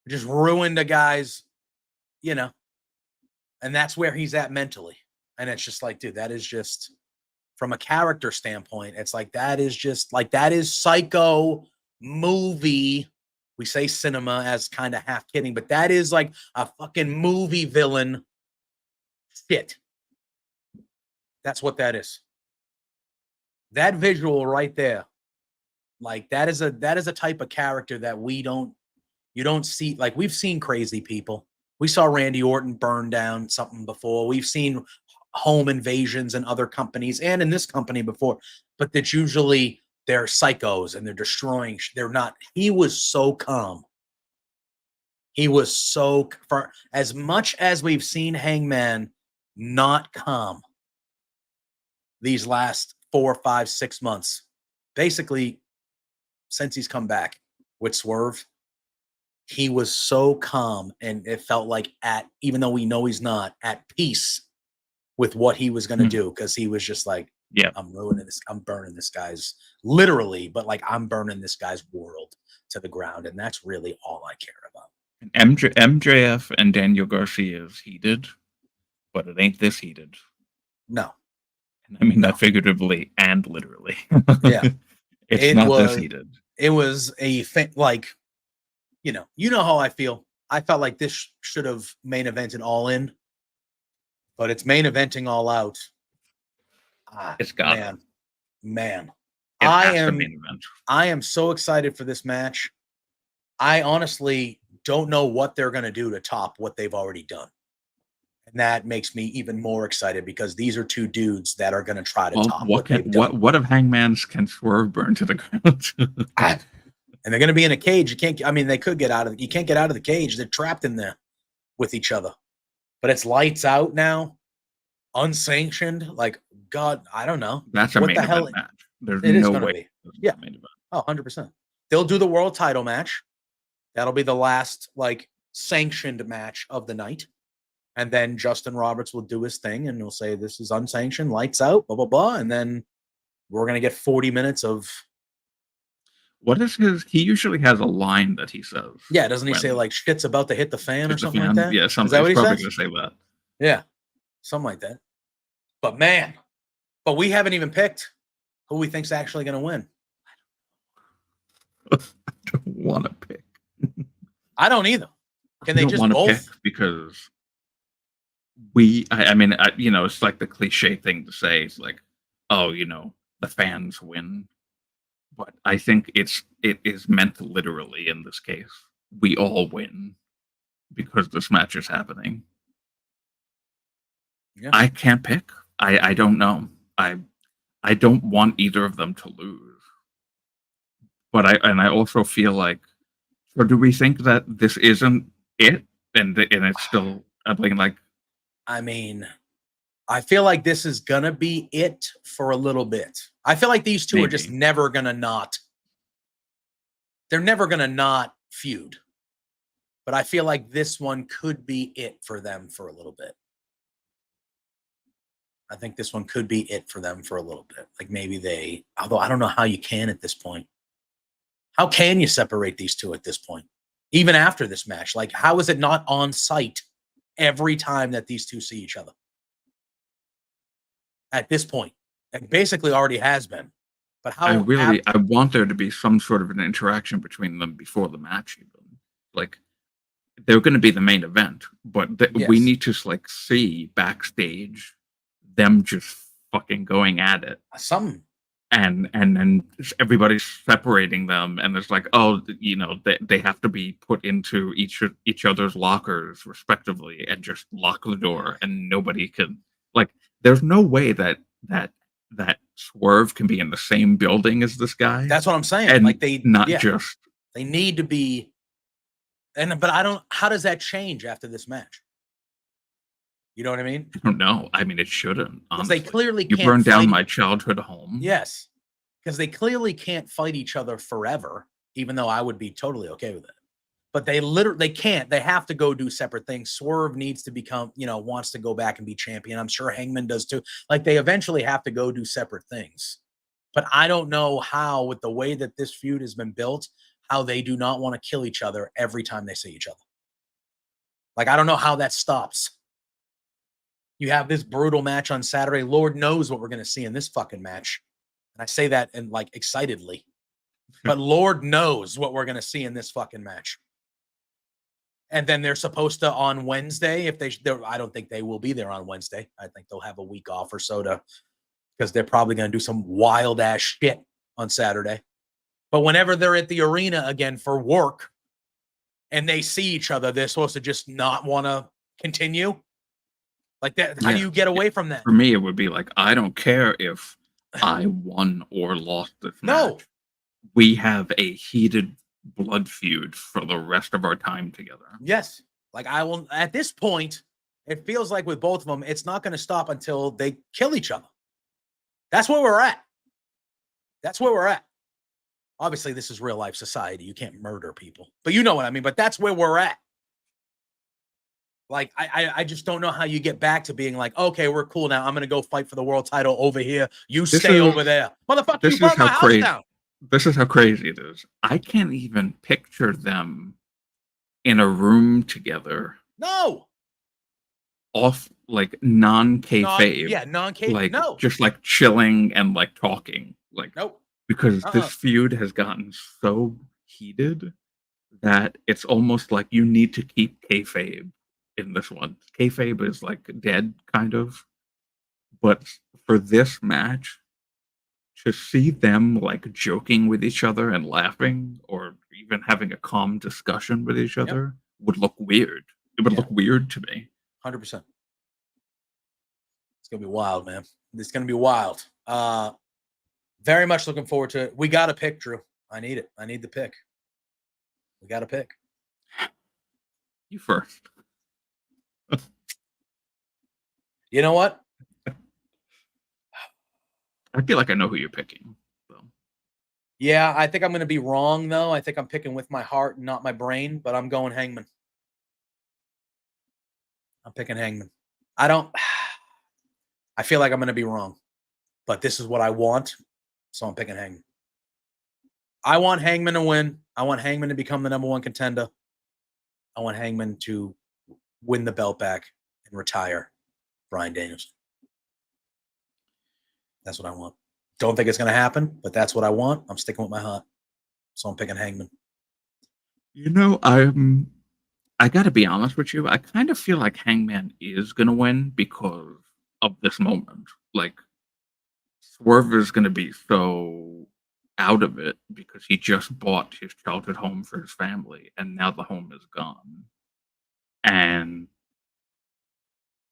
Just ruined a guy's, you know. And that's where he's at mentally. And it's just like, dude, that is just, from a character standpoint, it's like, that is psycho movie. We say cinema as kind of half kidding, but that is like a fucking movie villain shit. That's what that is. That visual right there, like that is a type of character that you don't see. Like we've seen crazy people. We saw Randy Orton burn down something before. We've seen home invasions in other companies and in this company before, but that's usually they're psychos and they're destroying. They're not. He was so calm. He was so, for as much as we've seen Hangman not calm, these last 4, 5, 6 months. Basically, since he's come back with Swerve, he was so calm, and it felt like even though we know he's not, at peace with what he was going to do, because he was just like, Yeah. I'm ruining this. I'm burning this guy's, literally, but like I'm burning this guy's world to the ground. And that's really all I care about. MJF and Daniel Garcia is heated, but it ain't this heated. No. And I mean that figuratively and literally. Yeah. It's not this heated. It was a thing, like, you know how I feel. I felt like this should have main evented All In, but it's main eventing All Out. It's got man. I am so excited for this match. I honestly don't know what they're going to do to top what they've already done. And that makes me even more excited, because these are two dudes that are going to try to top what they've done. What if Hangman's can Swerve burn to the ground? And they're going to be in a cage. They could get out of you can't get out of the cage. They're trapped in there with each other. But it's lights out now. Unsanctioned. Like, God, I don't know. That's a main event match. There's no way. Yeah. 100%. They'll do the world title match. That'll be the last, like, sanctioned match of the night. And then Justin Roberts will do his thing, and he'll say, this is unsanctioned, lights out, blah, blah, blah. And then we're going to get 40 minutes of... What is his... He usually has a line that he says. Yeah, doesn't he say, like, shit's about to hit the fan or something like that? Yeah, something. He's probably going to say that. Yeah, something like that. But, man, we haven't even picked who we think's actually going to win. I don't want to pick. I don't either. Can they just both? Pick because it's like the cliche thing to say. It's like, oh, the fans win. But I think it is meant literally in this case. We all win because this match is happening. Yeah. I can't pick. I don't know. I don't want either of them to lose. But I also feel like, or do we think that this isn't it, and it's still like? I mean, I feel like this is gonna be it for a little bit. I feel like these two are just never gonna not. They're never gonna not feud. But I feel like this one could be it for them for a little bit. I think this one could be it for them for a little bit. Like maybe although I don't know how you can at this point. How can you separate these two at this point? Even after this match, like how is it not on site every time that these two see each other? At this point, it basically already has been. But how? I want there to be some sort of an interaction between them before the match. Even like they're going to be the main event, but we need to like see backstage them just fucking going at it. And then everybody's separating them, and it's like, oh, they have to be put into each other's lockers respectively, and just lock the door, and nobody can like. There's no way that Swerve can be in the same building as this guy. That's what I'm saying. And like they need to be. But I don't. How does that change after this match? You know what I mean? I don't know. I mean, it shouldn't. They clearly can't. You burned down my childhood home. Yes, because they clearly can't fight each other forever. Even though I would be totally okay with it, but they can't. They have to go do separate things. Swerve needs to become, wants to go back and be champion. I'm sure Hangman does too. Like they eventually have to go do separate things. But I don't know how, with the way that this feud has been built, how they do not want to kill each other every time they see each other. Like I don't know how that stops. You have this brutal match on Saturday. Lord knows what we're going to see in this fucking match. And I say that in like excitedly. But Lord knows what we're going to see in this fucking match. And then they're supposed to on Wednesday, I don't think they will be there on Wednesday. I think they'll have a week off or so because they're probably going to do some wild ass shit on Saturday. But whenever they're at the arena again for work and they see each other, they're supposed to just not want to continue. Like that, how do you get away from that? For me, it would be like, I don't care if I won or lost this match. No. We have a heated blood feud for the rest of our time together. Yes. Like I will, at this point, it feels like with both of them, it's not going to stop until they kill each other. That's where we're at. That's where we're at. Obviously, this is real life society. You can't murder people, but you know what I mean. But that's where we're at. Like, I just don't know how you get back to being like, okay, we're cool now. I'm going to go fight for the world title over here. You stay over there. Motherfucker, you burn my house down. This is how crazy it is. I can't even picture them in a room together. No. Off, like, non-kayfabe. Non-kayfabe. Like, no. just, like, chilling and, like, talking. Like, nope. Because this feud has gotten so heated that it's almost like you need to keep kayfabe in this one. Kayfabe is like dead, kind of. But for this match, to see them like joking with each other and laughing, or even having a calm discussion with each other, would look weird. It would look weird to me. 100%. It's gonna be wild, man. It's gonna be wild. Very much looking forward to it. We got to pick, Drew. I need it. I need the pick. We got to pick. You first. You know what? I feel like I know who you're picking. So. Yeah, I think I'm going to be wrong, though. I think I'm picking with my heart and not my brain, but I'm going Hangman. I'm picking Hangman. I feel like I'm going to be wrong, but this is what I want. So I'm picking Hangman. I want Hangman to win. I want Hangman to become the #1 contender. I want Hangman to win the belt back and retire Bryan Danielson. That's what I want. Don't think it's going to happen, but that's what I want. I'm sticking with my heart. So I'm picking Hangman. You know, I got to be honest with you. I kind of feel like Hangman is going to win because of this moment. Like, Swerve is going to be so out of it because he just bought his childhood home for his family, and now the home is gone. And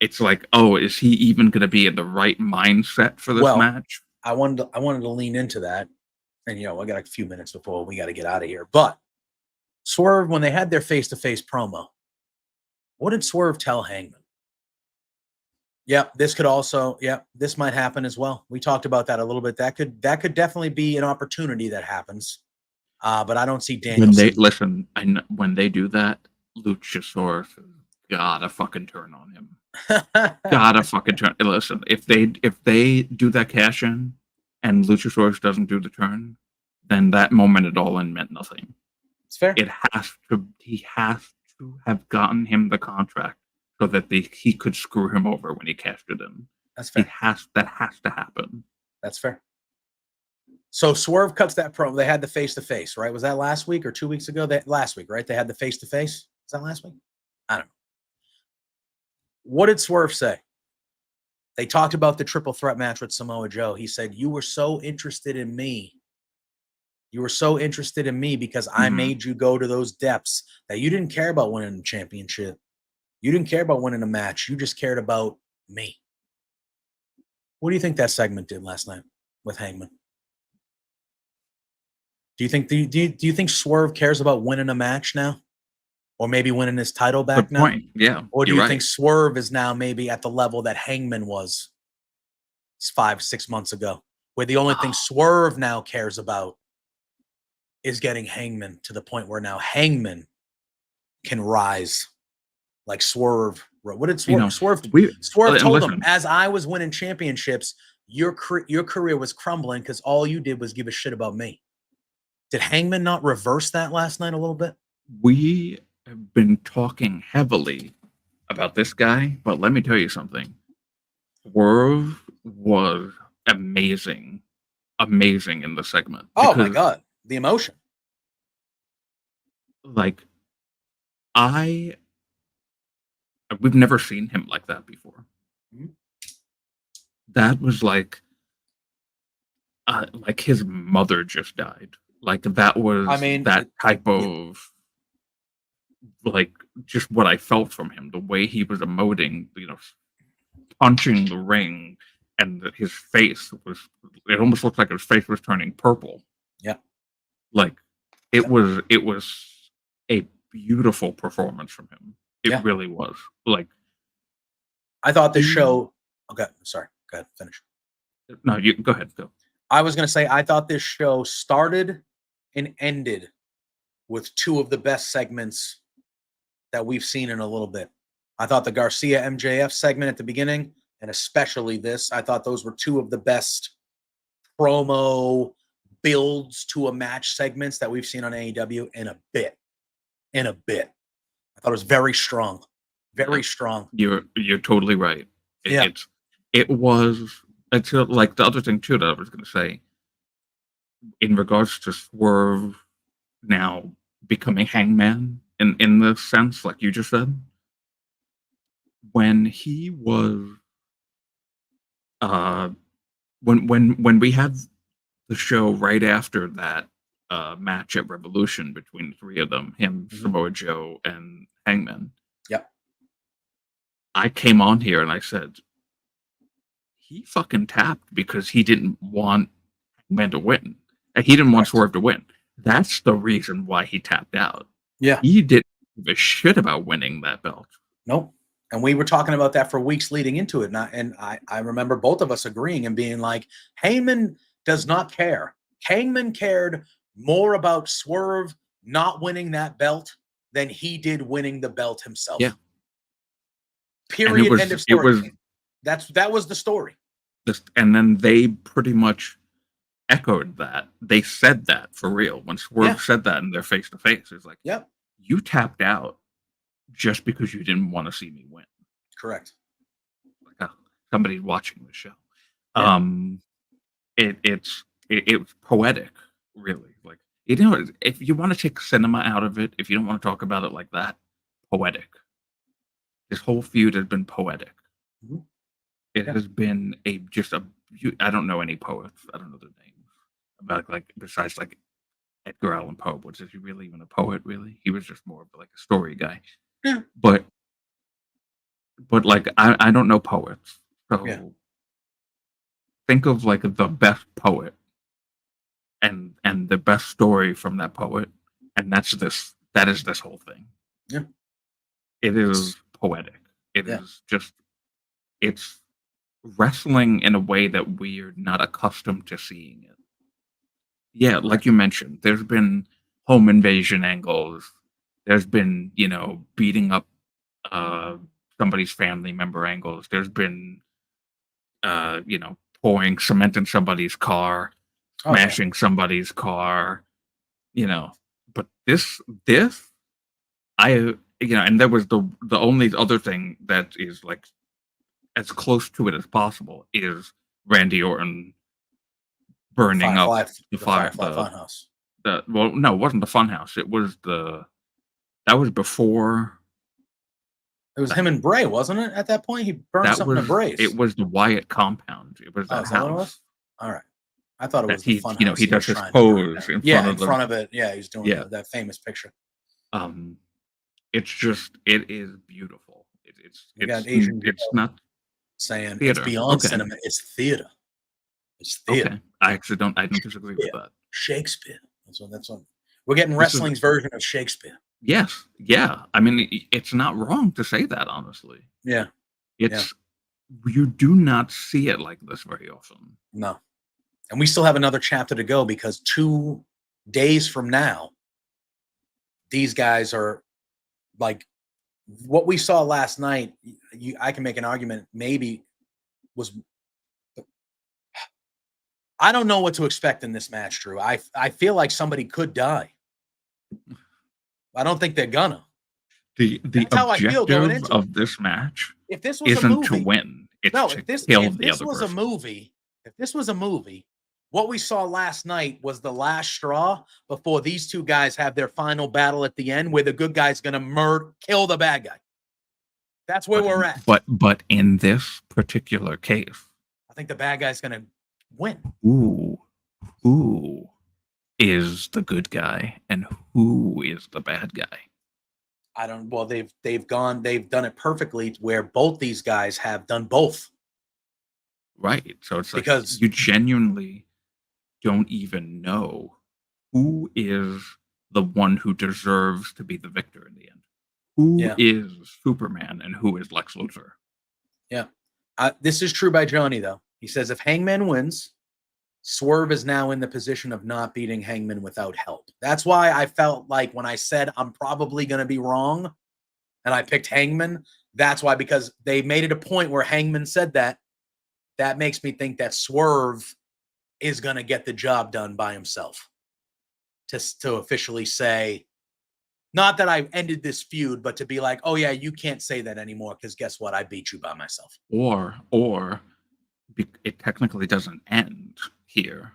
it's like, oh, is he even going to be in the right mindset for this match? I wanted to lean into that, and I got a few minutes before we got to get out of here. But Swerve, when they had their face-to-face promo, what did Swerve tell Hangman? This might happen as well. We talked about that a little bit. That could definitely be an opportunity that happens. But I don't see Danielson. When they do that, Luchasaurus gotta fucking turn on him. Gotta fucking turn. Listen, if they do that cash in and Luchasaurus doesn't do the turn, then that moment at All In meant nothing. It's fair. He has to have gotten him the contract so that he could screw him over when he cashed it in. That's fair. That has to happen. That's fair. So Swerve cuts that promo. They had the face-to-face, right? Was that last week or 2 weeks ago? Last week, right? They had the face-to-face. Is that last week? I don't know. What did Swerve say? They talked about the triple threat match with Samoa Joe. He said, you were so interested in me. You were so interested in me because I made you go to those depths that you didn't care about winning the championship. You didn't care about winning a match. You just cared about me. What do you think that segment did last night with Hangman? Do you think Swerve cares about winning a match now? Or maybe winning his title back now? Point. Yeah. Or do you think Swerve is now maybe at the level that Hangman was 5-6 months ago? Where the only thing Swerve now cares about is getting Hangman to the point where now Hangman can rise like Swerve. What did Swerve? Swerve told him, as I was winning championships, your career was crumbling because all you did was give a shit about me. Did Hangman not reverse that last night a little bit? We have been talking heavily about this guy, but let me tell you something. Swerve was amazing in the segment. Oh my God, the emotion. Like, we've never seen him like that before. That was like his mother just died. Like, that was that type of like just what I felt from him. The way he was emoting, punching the ring, and his face it almost looked like his face was turning purple. Yeah. Like, it was a beautiful performance from him. It really was. Like, I thought this show. Okay, sorry. Go ahead, finish. No, you go ahead. Go. I was going to say, I thought this show started and ended with two of the best segments that we've seen in a little bit. I thought the Garcia MJF segment at the beginning, and especially this, I thought those were two of the best promo builds to a match segments that we've seen on AEW in a bit. I thought it was very strong. Very strong. You're totally right. Yeah. It's like the other thing too that I was going to say in regards to Swerve now becoming Hangman in the sense like you just said, when he was when we had the show right after that match at Revolution between the three of them, him, Samoa Joe, and Hangman. Yep. I came on here and I said, he fucking tapped because he didn't want Hangman to win. He didn't want Swerve to win. That's the reason why he tapped out. Yeah. He didn't give a shit about winning that belt. Nope. And we were talking about that for weeks leading into it. And I remember both of us agreeing and being like, Heyman does not care. Hangman cared more about Swerve not winning that belt than he did winning the belt himself. Yeah. Period. End of story. That was the story. And then they pretty much echoed that. They said that for real. When Swerve said that in their face to face, it's like, yep, you tapped out just because you didn't want to see me win. Correct. Like somebody watching the show. Yeah. It's poetic, really. Like, you know, if you want to take cinema out of it, if you don't want to talk about it like that, poetic. This whole feud has been poetic. Mm-hmm. It has been I don't know any poets. I don't know their names about like besides like Edgar Allan Poe. Was he really even a poet? Really, he was just more of like a story guy. Yeah. But like I don't know poets. So think of like the best poet and the best story from that poet, and that is this whole thing. Yeah. It is poetic. It is just it's wrestling in a way that we're not accustomed to seeing it. Yeah, like you mentioned, there's been home invasion angles. There's been, beating up somebody's family member angles. There's been, pouring cement in somebody's car, smashing somebody's car, But this, and there was the only other thing that is like as close to it as possible is Randy Orton burning up the Firefly Funhouse. Well, no, it wasn't the Funhouse. It was that was before. It was him and Bray, wasn't it? At that point, he burned something to Bray's. It was the Wyatt compound. It was that house. All right, I thought it was the Funhouse. He does his pose in front of it. Yeah, he's doing that famous picture. It is beautiful. It's not saying theater. It's beyond cinema. It's theater. It's theater. Okay. I don't disagree with that. Shakespeare. That's what we're getting. Wrestling's version of Shakespeare. Yes. Yeah. I mean, it's not wrong to say that, honestly. Yeah. You do not see it like this very often. No. And we still have another chapter to go because 2 days from now, these guys are like what we saw last night. I can make an argument maybe was. I don't know what to expect in this match, Drew. I feel like somebody could die. I don't think they're gonna. The objective of this match if this was isn't a movie, to win. It's to if kill this the other was person. if this was a movie, what we saw last night was the last straw before these two guys have their final battle at the end, where the good guy's gonna kill the bad guy. That's where we're at. But in this particular case, I think the bad guy's gonna win. Who is the good guy and who is the bad guy? I don't. Well, they've done it perfectly where both these guys have done both. Right. So it's because like you genuinely don't even know who is the one who deserves to be the victor in the end. Who is Superman and who is Lex Luthor? Yeah. This is true by Johnny, though. He says if Hangman wins, Swerve is now in the position of not beating Hangman without help. That's why I felt like when I said I'm probably going to be wrong and I picked Hangman, that's why, because they made it a point where Hangman said that. That makes me think that Swerve is going to get the job done by himself to officially say, not that I ended this feud, but to be like, oh yeah, you can't say that anymore because guess what? I beat you by myself. Or it technically doesn't end here.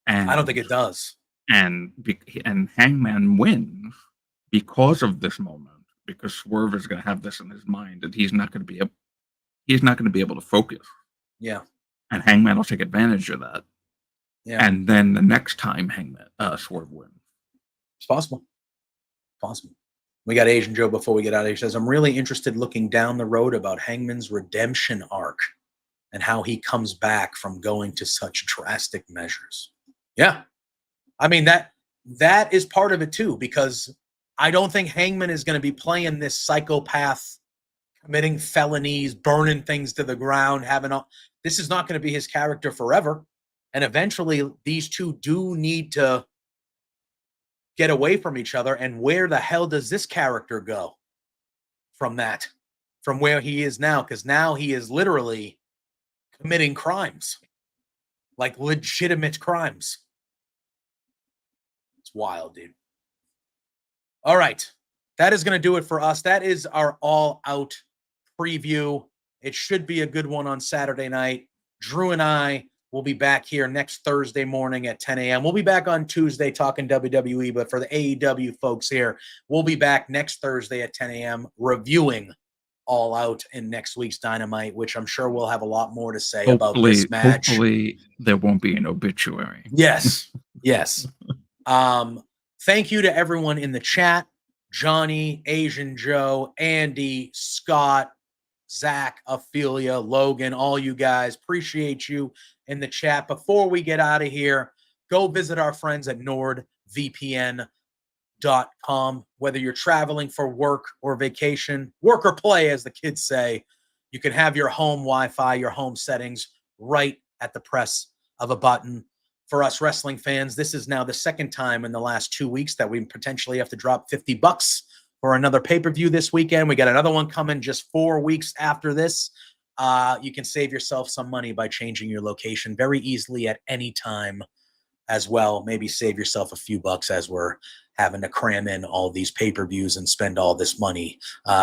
And I don't think it does. And Hangman wins because of this moment, because Swerve is going to have this in his mind that he's not going to be able to focus. Yeah. And Hangman will take advantage of that. Yeah. And then the next time Swerve wins. It's possible. Possible. We got Asian Joe before we get out of here. He says, I'm really interested looking down the road about Hangman's redemption arc and how he comes back from going to such drastic measures. Yeah. I mean, that is part of it too, because I don't think Hangman is going to be playing this psychopath, committing felonies, burning things to the ground, this is not going to be his character forever. And eventually these two do need to get away from each other. And where the hell does this character go from where he is now? Because now he is literally committing crimes, like legitimate crimes. It's wild, dude. All right. That is going to do it for us. That is our All Out preview. It should be a good one on Saturday night. Drew and I will be back here next Thursday morning at 10 a.m. We'll be back on Tuesday talking WWE, but for the AEW folks here, we'll be back next Thursday at 10 a.m. reviewing All Out in next week's Dynamite, which I'm sure we'll have a lot more to say about this match. Hopefully there won't be an obituary. Yes. Yes. Thank you to everyone in the chat. Johnny, Asian Joe, Andy, Scott, Zach, Ophelia, Logan, all you guys. Appreciate you in the chat. Before we get out of here, go visit our friends at NordVPN.com. Whether you're traveling for work or vacation, work or play, as the kids say, you can have your home Wi-Fi, your home settings right at the press of a button. For us wrestling fans, this is now the second time in the last 2 weeks that we potentially have to drop $50 for another pay-per-view this weekend. We got another one coming just 4 weeks after this. You can save yourself some money by changing your location very easily at any time as well. Maybe save yourself a few bucks as we're having to cram in all these pay-per-views and spend all this money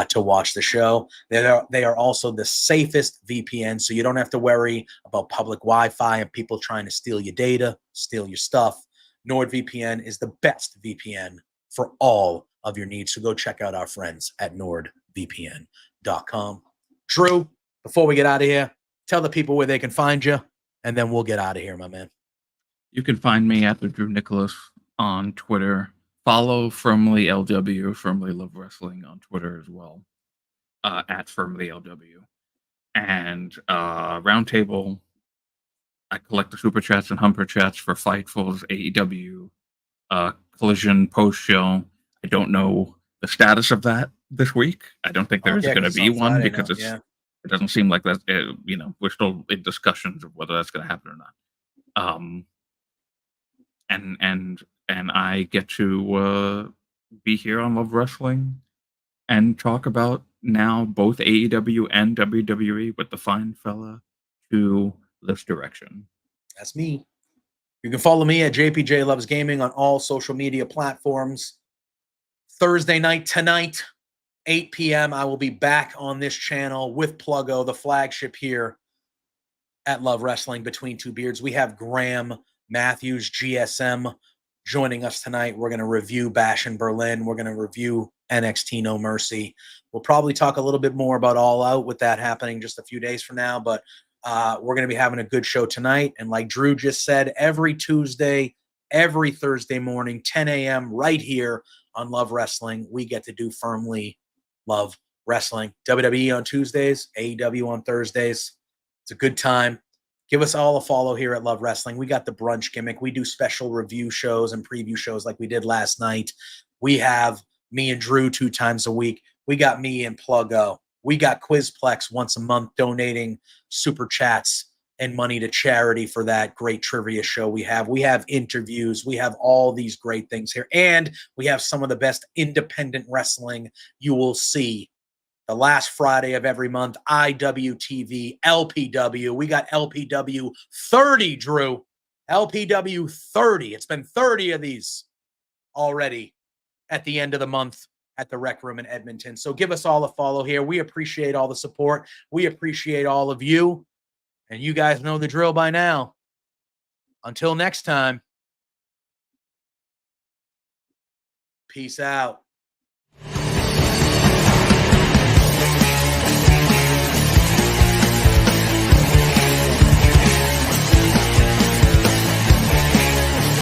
to watch the show. They are also the safest VPN, so you don't have to worry about public Wi-Fi and people trying to steal your data, steal your stuff. NordVPN is the best VPN for all of your needs, so go check out our friends at NordVPN.com. Drew, before we get out of here, tell the people where they can find you, and then we'll get out of here, my man. You can find me at the Drew Nicholas on Twitter. Follow Firmly LW, Firmly Love Wrestling on Twitter as well, at Firmly LW. And Roundtable, I collect the super chats and humper chats for Fightful's AEW Collision post show. I don't know the status of that this week. I don't think there's going to be one Friday because it doesn't seem like that. We're still in discussions of whether that's going to happen or not. And I get to be here on Love Wrestling and talk about now both AEW and WWE with the fine fella to this direction. That's me. You can follow me at JPJ Loves Gaming on all social media platforms. Thursday night tonight, 8 p.m., I will be back on this channel with Pluggo, the flagship here at Love Wrestling Between Two Beards. We have Graham Matthews, GSM, joining us tonight. We're going to review Bash in Berlin. We're going to review NXT No Mercy. We'll probably talk a little bit more about All Out with that happening just a few days from now, but we're going to be having a good show tonight. And like Drew just said, every Tuesday, every Thursday morning, 10 a.m. right here on Love Wrestling, we get to do Firmly Love Wrestling. WWE on Tuesdays, AEW on Thursdays. It's a good time. Give us all a follow here at Love Wrestling. We got the brunch gimmick. We do special review shows and preview shows like we did last night. We have me and Drew 2 times a week. We got me and Pluggo. We got Quizplex once a month donating super chats and money to charity for that great trivia show we have. We have interviews. We have all these great things here. And we have some of the best independent wrestling you will see the last Friday of every month. IWTV, LPW. We got LPW 30, Drew. LPW 30. It's been 30 of these already at the end of the month at the Rec Room in Edmonton. So give us all a follow here. We appreciate all the support. We appreciate all of you. And you guys know the drill by now. Until next time, peace out.